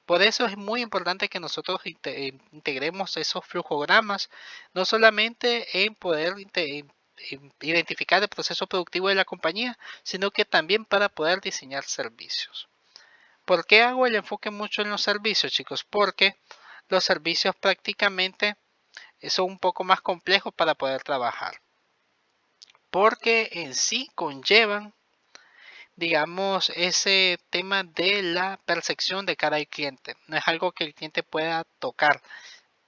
Por eso es muy importante que nosotros integremos esos flujogramas, no solamente en poder identificar el proceso productivo de la compañía, sino que también para poder diseñar servicios. ¿Por qué hago el enfoque mucho en los servicios, chicos? Porque los servicios prácticamente son un poco más complejos para poder trabajar. Porque en sí conllevan, digamos, ese tema de la percepción de cara al cliente. No es algo que el cliente pueda tocar.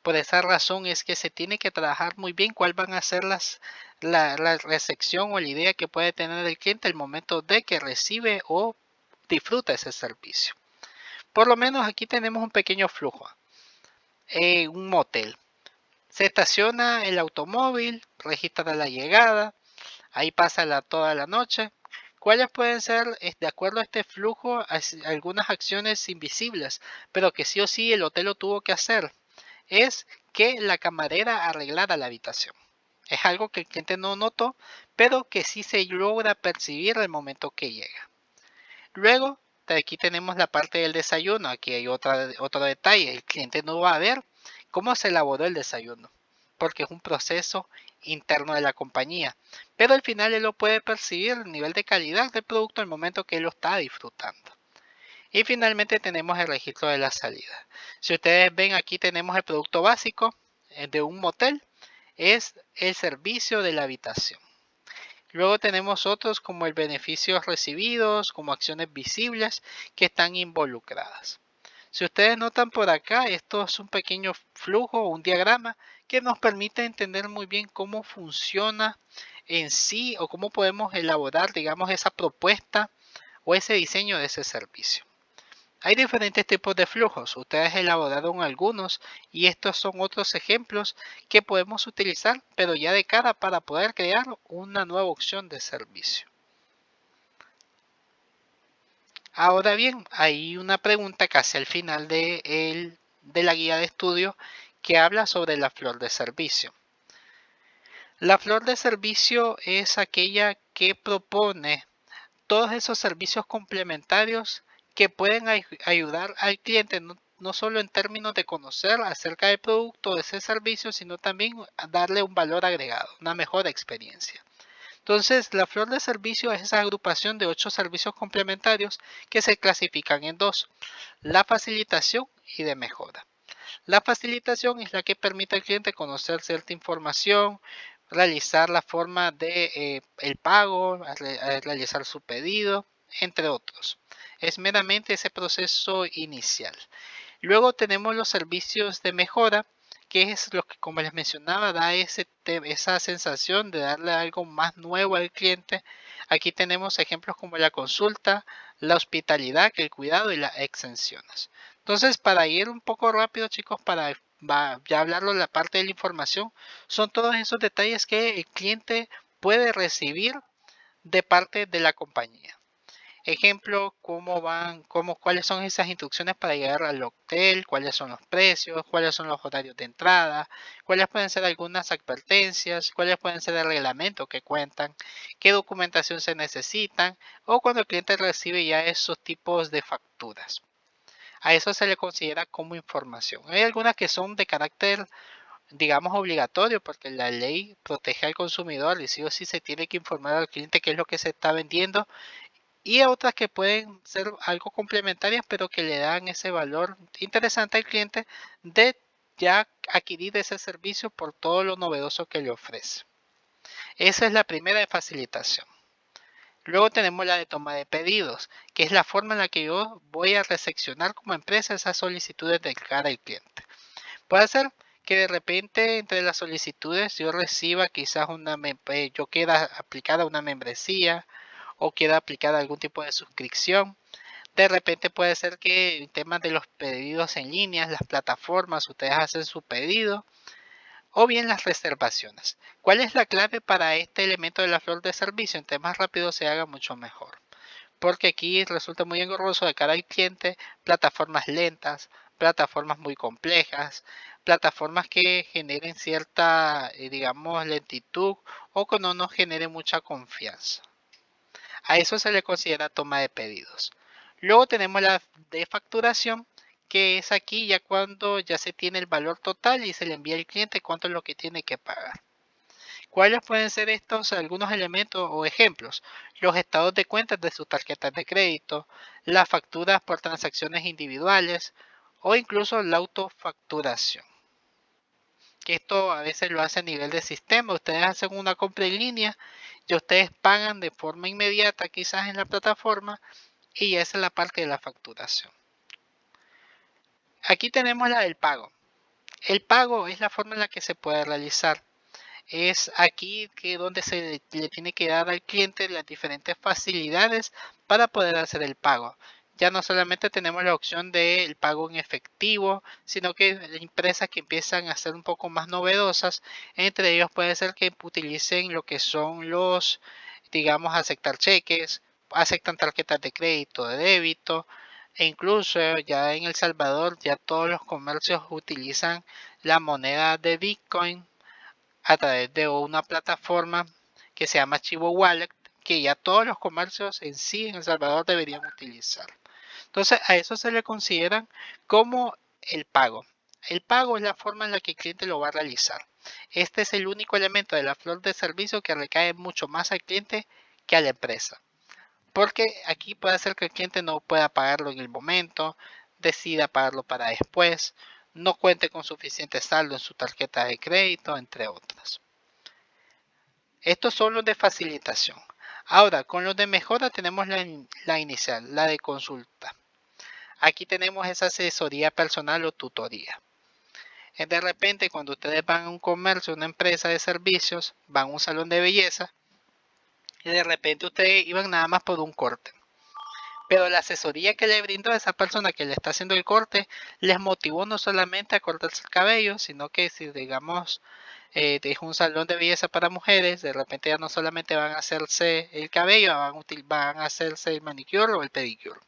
Por esa razón es que se tiene que trabajar muy bien cuál van a ser la recepción o la idea que puede tener el cliente al momento de que recibe o disfruta ese servicio. Por lo menos aquí tenemos un pequeño flujo. Un motel. Se estaciona el automóvil, registra la llegada, ahí pasa toda la noche. ¿Cuáles pueden ser, de acuerdo a este flujo, algunas acciones invisibles, pero que sí o sí el hotel lo tuvo que hacer? Es que la camarera arreglara la habitación. Es algo que el cliente no notó, pero que sí se logra percibir al momento que llega. Luego, de aquí tenemos la parte del desayuno. Aquí hay otro detalle. El cliente no va a ver cómo se elaboró el desayuno, porque es un proceso interno de la compañía. Pero al final él lo puede percibir el nivel de calidad del producto al momento que él lo está disfrutando. Y finalmente tenemos el registro de la salida. Si ustedes ven, aquí tenemos el producto básico de un motel, es el servicio de la habitación. Luego tenemos otros como el beneficios recibidos, como acciones visibles que están involucradas. Si ustedes notan por acá, esto es un pequeño flujo, un diagrama que nos permite entender muy bien cómo funciona en sí o cómo podemos elaborar, digamos, esa propuesta o ese diseño de ese servicio. Hay diferentes tipos de flujos, ustedes elaboraron algunos y estos son otros ejemplos que podemos utilizar, pero ya de cara para poder crear una nueva opción de servicio. Ahora bien, hay una pregunta casi al final de la guía de estudio que habla sobre la flor de servicio. La flor de servicio es aquella que propone todos esos servicios complementarios que pueden ayudar al cliente, no solo en términos de conocer acerca del producto, de ese servicio, sino también darle un valor agregado, una mejor experiencia. Entonces, la flor de servicio es esa agrupación de 8 servicios complementarios que se clasifican en dos, la facilitación y de mejora. La facilitación es la que permite al cliente conocer cierta información, realizar la forma de el pago, realizar su pedido, entre otros. Es meramente ese proceso inicial. Luego tenemos los servicios de mejora, que es lo que, como les mencionaba, da esa sensación de darle algo más nuevo al cliente. Aquí tenemos ejemplos como la consulta, la hospitalidad, el cuidado y las exenciones. Entonces, para ir un poco rápido, chicos, para ya hablarlo de la parte de la información, son todos esos detalles que el cliente puede recibir de parte de la compañía. Ejemplo, cuáles son esas instrucciones para llegar al hotel, cuáles son los precios, cuáles son los horarios de entrada, cuáles pueden ser algunas advertencias, cuáles pueden ser el reglamento que cuentan, qué documentación se necesitan o cuando el cliente recibe ya esos tipos de facturas. A eso se le considera como información. Hay algunas que son de carácter, digamos, obligatorio porque la ley protege al consumidor y sí o sí se tiene que informar al cliente qué es lo que se está vendiendo, y otras que pueden ser algo complementarias pero que le dan ese valor interesante al cliente de ya adquirir ese servicio por todo lo novedoso que le ofrece. Esa es la primera de facilitación. Luego tenemos la de toma de pedidos, que es la forma en la que yo voy a recepcionar como empresa esas solicitudes de cara al cliente. Puede ser que de repente entre las solicitudes yo reciba quizás yo quiera aplicar a una membresía o quiera aplicar algún tipo de suscripción. De repente puede ser que en temas de los pedidos en línea, las plataformas, ustedes hacen su pedido o bien las reservaciones. ¿Cuál es la clave para este elemento de la flor de servicio? Entre más rápido se haga, mucho mejor. Porque aquí resulta muy engorroso de cara al cliente, plataformas lentas, plataformas muy complejas, plataformas que generen cierta, digamos, lentitud o que no nos genere mucha confianza. A eso se le considera toma de pedidos. Luego tenemos la de facturación, que es aquí ya cuando ya se tiene el valor total y se le envía al cliente cuánto es lo que tiene que pagar. ¿Cuáles pueden ser estos algunos elementos o ejemplos? Los estados de cuentas de sus tarjetas de crédito, las facturas por transacciones individuales o incluso la autofacturación. Que esto a veces lo hace a nivel de sistema. Ustedes hacen una compra en línea y ustedes pagan de forma inmediata quizás en la plataforma y esa es la parte de la facturación. Aquí tenemos la del pago. El pago es la forma en la que se puede realizar. Es aquí que donde se le tiene que dar al cliente las diferentes facilidades para poder hacer el pago. Ya no solamente tenemos la opción del pago en efectivo, sino que hay empresas que empiezan a ser un poco más novedosas. Entre ellos puede ser que utilicen lo que son los, digamos, aceptar cheques, aceptan tarjetas de crédito, de débito, e incluso ya en El Salvador ya todos los comercios utilizan la moneda de Bitcoin a través de una plataforma que se llama Chivo Wallet, que ya todos los comercios en sí en El Salvador deberían utilizar. Entonces a eso se le considera como el pago. El pago es la forma en la que el cliente lo va a realizar. Este es el único elemento de la flor de servicio que recae mucho más al cliente que a la empresa. Porque aquí puede ser que el cliente no pueda pagarlo en el momento, decida pagarlo para después, no cuente con suficiente saldo en su tarjeta de crédito, entre otras. Estos son los de facilitación. Ahora, con los de mejora tenemos la inicial, la de consulta. Aquí tenemos esa asesoría personal o tutoría. De repente, cuando ustedes van a un comercio, una empresa de servicios, van a un salón de belleza y de repente ustedes iban nada más por un corte. Pero la asesoría que le brindó a esa persona que le está haciendo el corte les motivó no solamente a cortarse el cabello, sino que si digamos es un salón de belleza para mujeres, de repente ya no solamente van a hacerse el cabello, van a hacerse el manicure o el pedicure.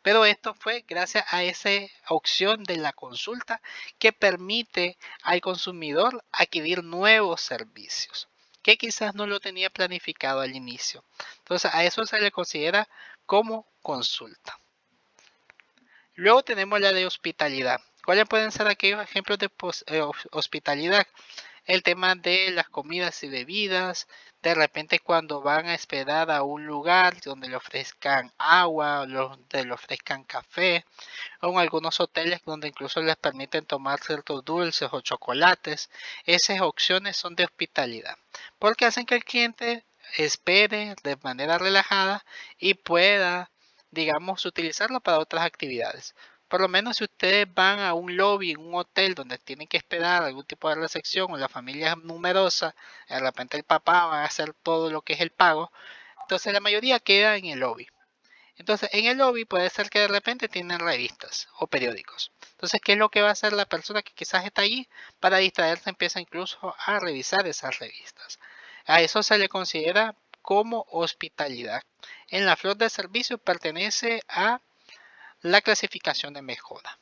Pero esto fue gracias a esa opción de la consulta que permite al consumidor adquirir nuevos servicios que quizás no lo tenía planificado al inicio. Entonces a eso se le considera como consulta. Luego tenemos la de hospitalidad. ¿Cuáles pueden ser aquellos ejemplos de hospitalidad? El tema de las comidas y bebidas, de repente cuando van a esperar a un lugar donde le ofrezcan agua, donde le ofrezcan café, o en algunos hoteles donde incluso les permiten tomar ciertos dulces o chocolates. Esas opciones son de hospitalidad, porque hacen que el cliente espere de manera relajada y pueda, digamos, utilizarlo para otras actividades. Por lo menos si ustedes van a un lobby en un hotel donde tienen que esperar algún tipo de recepción o la familia es numerosa, de repente el papá va a hacer todo lo que es el pago, entonces la mayoría queda en el lobby. Entonces, en el lobby puede ser que de repente tienen revistas o periódicos. Entonces, ¿qué es lo que va a hacer la persona que quizás está allí? Para distraerse empieza incluso a revisar esas revistas. A eso se le considera como hospitalidad. En la flor de servicio pertenece a la clasificación de mejora.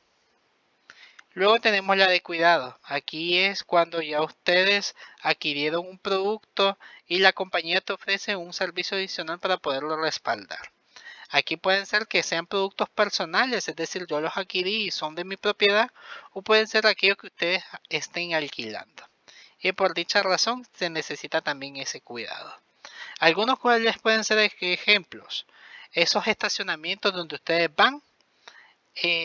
Luego tenemos la de cuidado. Aquí es cuando ya ustedes adquirieron un producto y la compañía te ofrece un servicio adicional para poderlo respaldar. Aquí pueden ser que sean productos personales, es decir, yo los adquirí y son de mi propiedad, o pueden ser aquellos que ustedes estén alquilando. Y por dicha razón se necesita también ese cuidado. Algunos cuales pueden ser ejemplos. Esos estacionamientos donde ustedes van,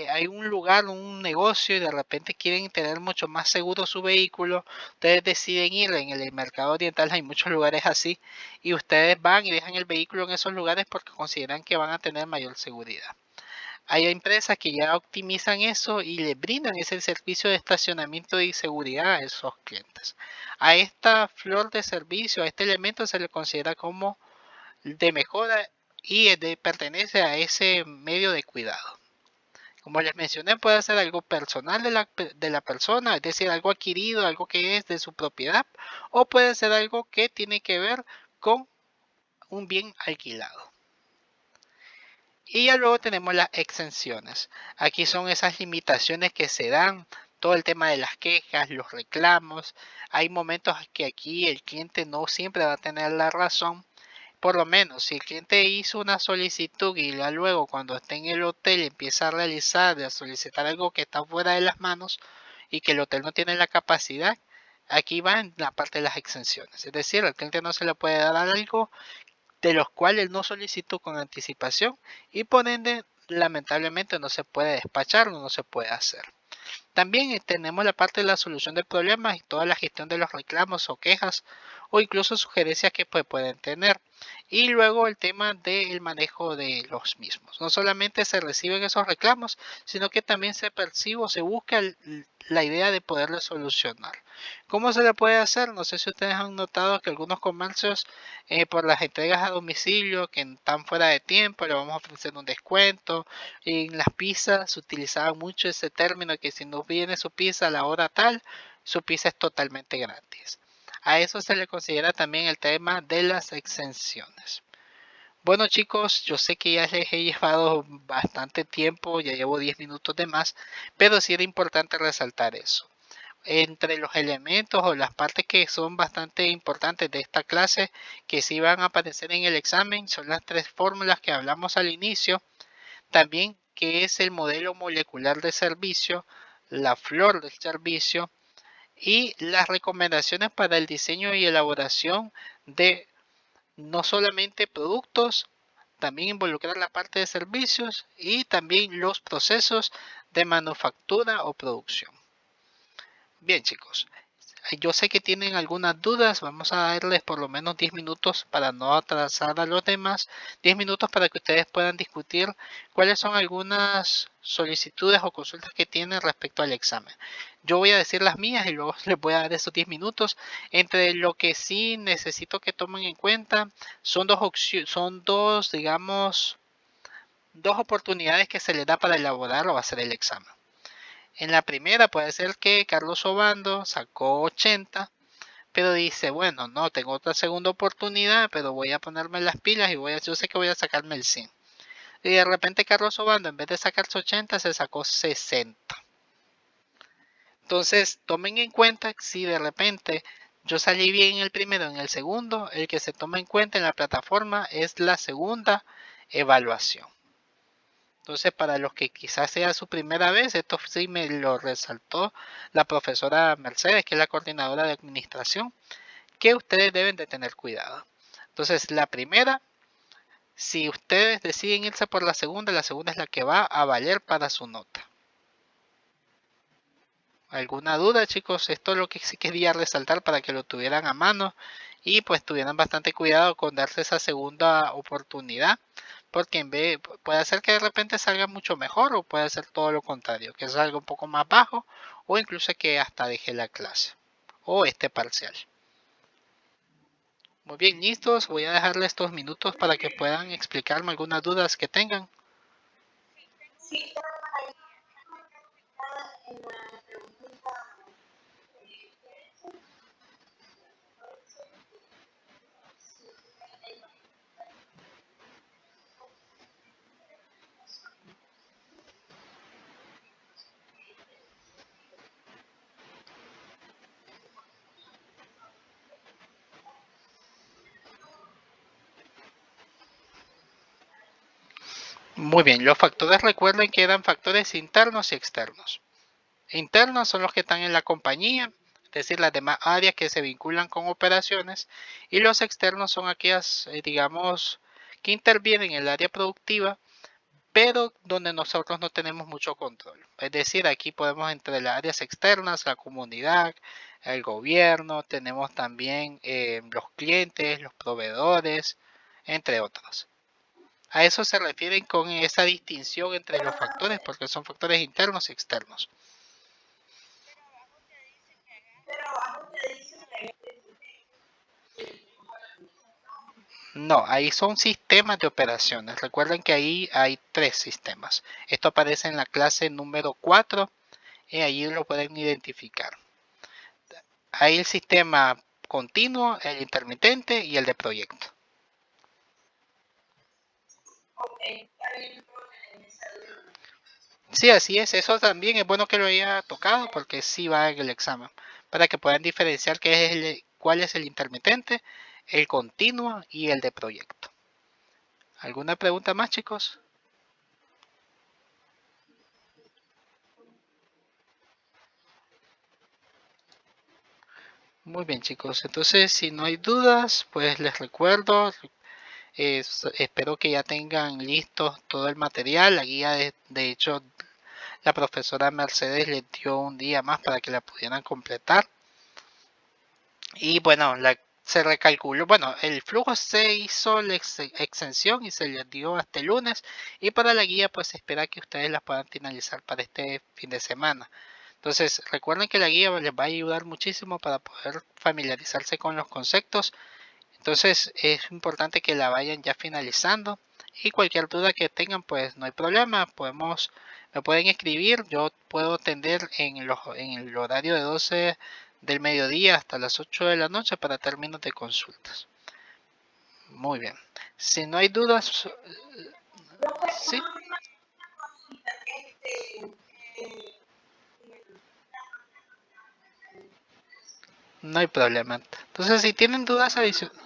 hay un lugar, un negocio y de repente quieren tener mucho más seguro su vehículo, ustedes deciden ir en el mercado oriental, hay muchos lugares así, y ustedes van y dejan el vehículo en esos lugares porque consideran que van a tener mayor seguridad. Hay empresas que ya optimizan eso y le brindan ese servicio de estacionamiento y seguridad a esos clientes. A esta flor de servicio, a este elemento se le considera como de mejora y pertenece a ese medio de cuidado. Como les mencioné, puede ser algo personal de la persona, es decir, algo adquirido, algo que es de su propiedad, o puede ser algo que tiene que ver con un bien alquilado. Y ya luego tenemos las exenciones. Aquí son esas limitaciones que se dan, todo el tema de las quejas, los reclamos. Hay momentos que aquí el cliente no siempre va a tener la razón. Por lo menos, si el cliente hizo una solicitud y ya luego cuando esté en el hotel empieza a realizar, a solicitar algo que está fuera de las manos y que el hotel no tiene la capacidad, Aquí va en la parte de las exenciones. Es decir, al cliente no se le puede dar algo de los cuales no solicitó con anticipación y por ende, lamentablemente, no se puede despachar o no se puede hacer. También tenemos la parte de la solución de problemas y toda la gestión de los reclamos o quejas o incluso sugerencias que pueden tener. Y luego el tema del manejo de los mismos. No solamente se reciben esos reclamos, sino que también se percibe o se busca la idea de poderlo solucionar. ¿Cómo se le puede hacer? No sé si ustedes han notado que algunos comercios por las entregas a domicilio que están fuera de tiempo le vamos a ofrecer un descuento. En las pizzas se utilizaba mucho ese término que si no viene su pizza a la hora tal, su pizza es totalmente gratis. A eso se le considera también el tema de las exenciones. Bueno chicos, yo sé que ya les he llevado bastante tiempo, ya llevo 10 minutos de más, pero sí era importante resaltar eso. Entre los elementos o las partes que son bastante importantes de esta clase que sí van a aparecer en el examen son las tres fórmulas que hablamos al inicio. También qué es el modelo molecular de servicio, la flor del servicio y las recomendaciones para el diseño y elaboración de no solamente productos, también involucrar la parte de servicios y también los procesos de manufactura o producción. Bien chicos, yo sé que tienen algunas dudas, vamos a darles por lo menos 10 minutos para no atrasar a los demás, 10 minutos para que ustedes puedan discutir cuáles son algunas solicitudes o consultas que tienen respecto al examen. Yo voy a decir las mías y luego les voy a dar esos 10 minutos. Entre lo que sí necesito que tomen en cuenta son dos opciones, digamos, dos oportunidades que se les da para elaborar o hacer el examen. En la primera puede ser que Carlos Obando sacó 80, pero dice, bueno, no, tengo otra segunda oportunidad, pero voy a ponerme las pilas y yo sé que voy a sacarme el 100. Y de repente Carlos Obando, en vez de sacarse 80, se sacó 60. Entonces, tomen en cuenta que si de repente yo salí bien en el primero, en el segundo, el que se toma en cuenta en la plataforma es la segunda evaluación. Entonces, para los que quizás sea su primera vez, esto sí me lo resaltó la profesora Mercedes, que es la coordinadora de administración, que ustedes deben de tener cuidado. Entonces, la primera, si ustedes deciden irse por la segunda es la que va a valer para su nota. ¿Alguna duda, chicos? Esto es lo que sí quería resaltar para que lo tuvieran a mano y pues tuvieran bastante cuidado con darse esa segunda oportunidad, porque en vez puede ser que de repente salga mucho mejor o puede ser todo lo contrario, que salga un poco más bajo o incluso que hasta deje la clase o este parcial. Muy bien, listos. Voy a dejarle estos minutos para que puedan explicarme algunas dudas que tengan. Muy bien, los factores recuerden que eran factores internos y externos. Internos son los que están en la compañía, es decir, las demás áreas que se vinculan con operaciones, y los externos son aquellas, digamos, que intervienen en el área productiva, pero donde nosotros no tenemos mucho control. Es decir, aquí podemos entre las áreas externas, la comunidad, el gobierno, tenemos también los clientes, los proveedores, entre otros. A eso se refieren con esa distinción entre los factores, porque son factores internos y externos. No, ahí son sistemas de operaciones. Recuerden que ahí hay tres sistemas. Esto aparece en la clase número 4 y ahí lo pueden identificar. Hay el sistema continuo, el intermitente y el de proyecto. Sí, así es. Eso también es bueno que lo haya tocado porque sí va en el examen. Para que puedan diferenciar cuál es el intermitente, el continuo y el de proyecto. ¿Alguna pregunta más, chicos? Muy bien, chicos. Entonces, si no hay dudas, pues les recuerdo, espero que ya tengan listo todo el material. La guía, de hecho, la profesora Mercedes les dio un día más para que la pudieran completar. Y bueno, se recalculó, bueno, el flujo se hizo la extensión y se les dio hasta el lunes. Y para la guía, pues se espera que ustedes la puedan finalizar para este fin de semana. Entonces, recuerden que la guía les va a ayudar muchísimo para poder familiarizarse con los conceptos. Entonces, es importante que la vayan ya finalizando. Y cualquier duda que tengan, pues no hay problema. Me pueden escribir. Yo puedo atender en el horario de 12 del mediodía hasta las 8 de la noche para términos de consultas. Muy bien. Si no hay dudas, sí, no hay problema. Entonces, si tienen dudas adicionales,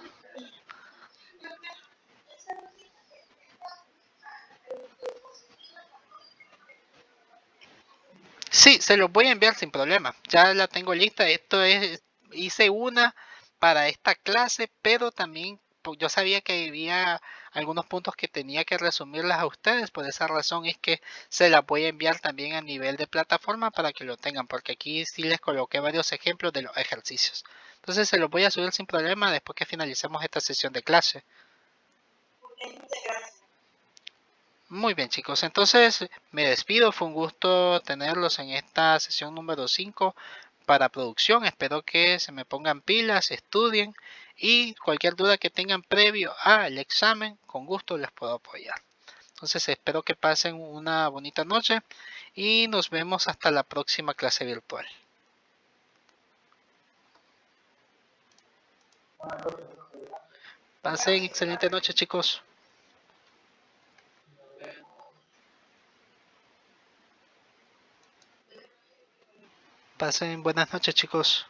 sí, se los voy a enviar sin problema. Ya la tengo lista. Hice una para esta clase, pero también yo sabía que había algunos puntos que tenía que resumirlas a ustedes. Por esa razón es que se las voy a enviar también a nivel de plataforma para que lo tengan, porque aquí sí les coloqué varios ejemplos de los ejercicios. Entonces se los voy a subir sin problema después que finalicemos esta sesión de clase. Muy bien, chicos, entonces me despido. Fue un gusto tenerlos en esta sesión número 5 para producción. Espero que se me pongan pilas, estudien y cualquier duda que tengan previo al examen, con gusto les puedo apoyar. Entonces espero que pasen una bonita noche y nos vemos hasta la próxima clase virtual. Pasen excelente noche, chicos. Pasen buenas noches, chicos.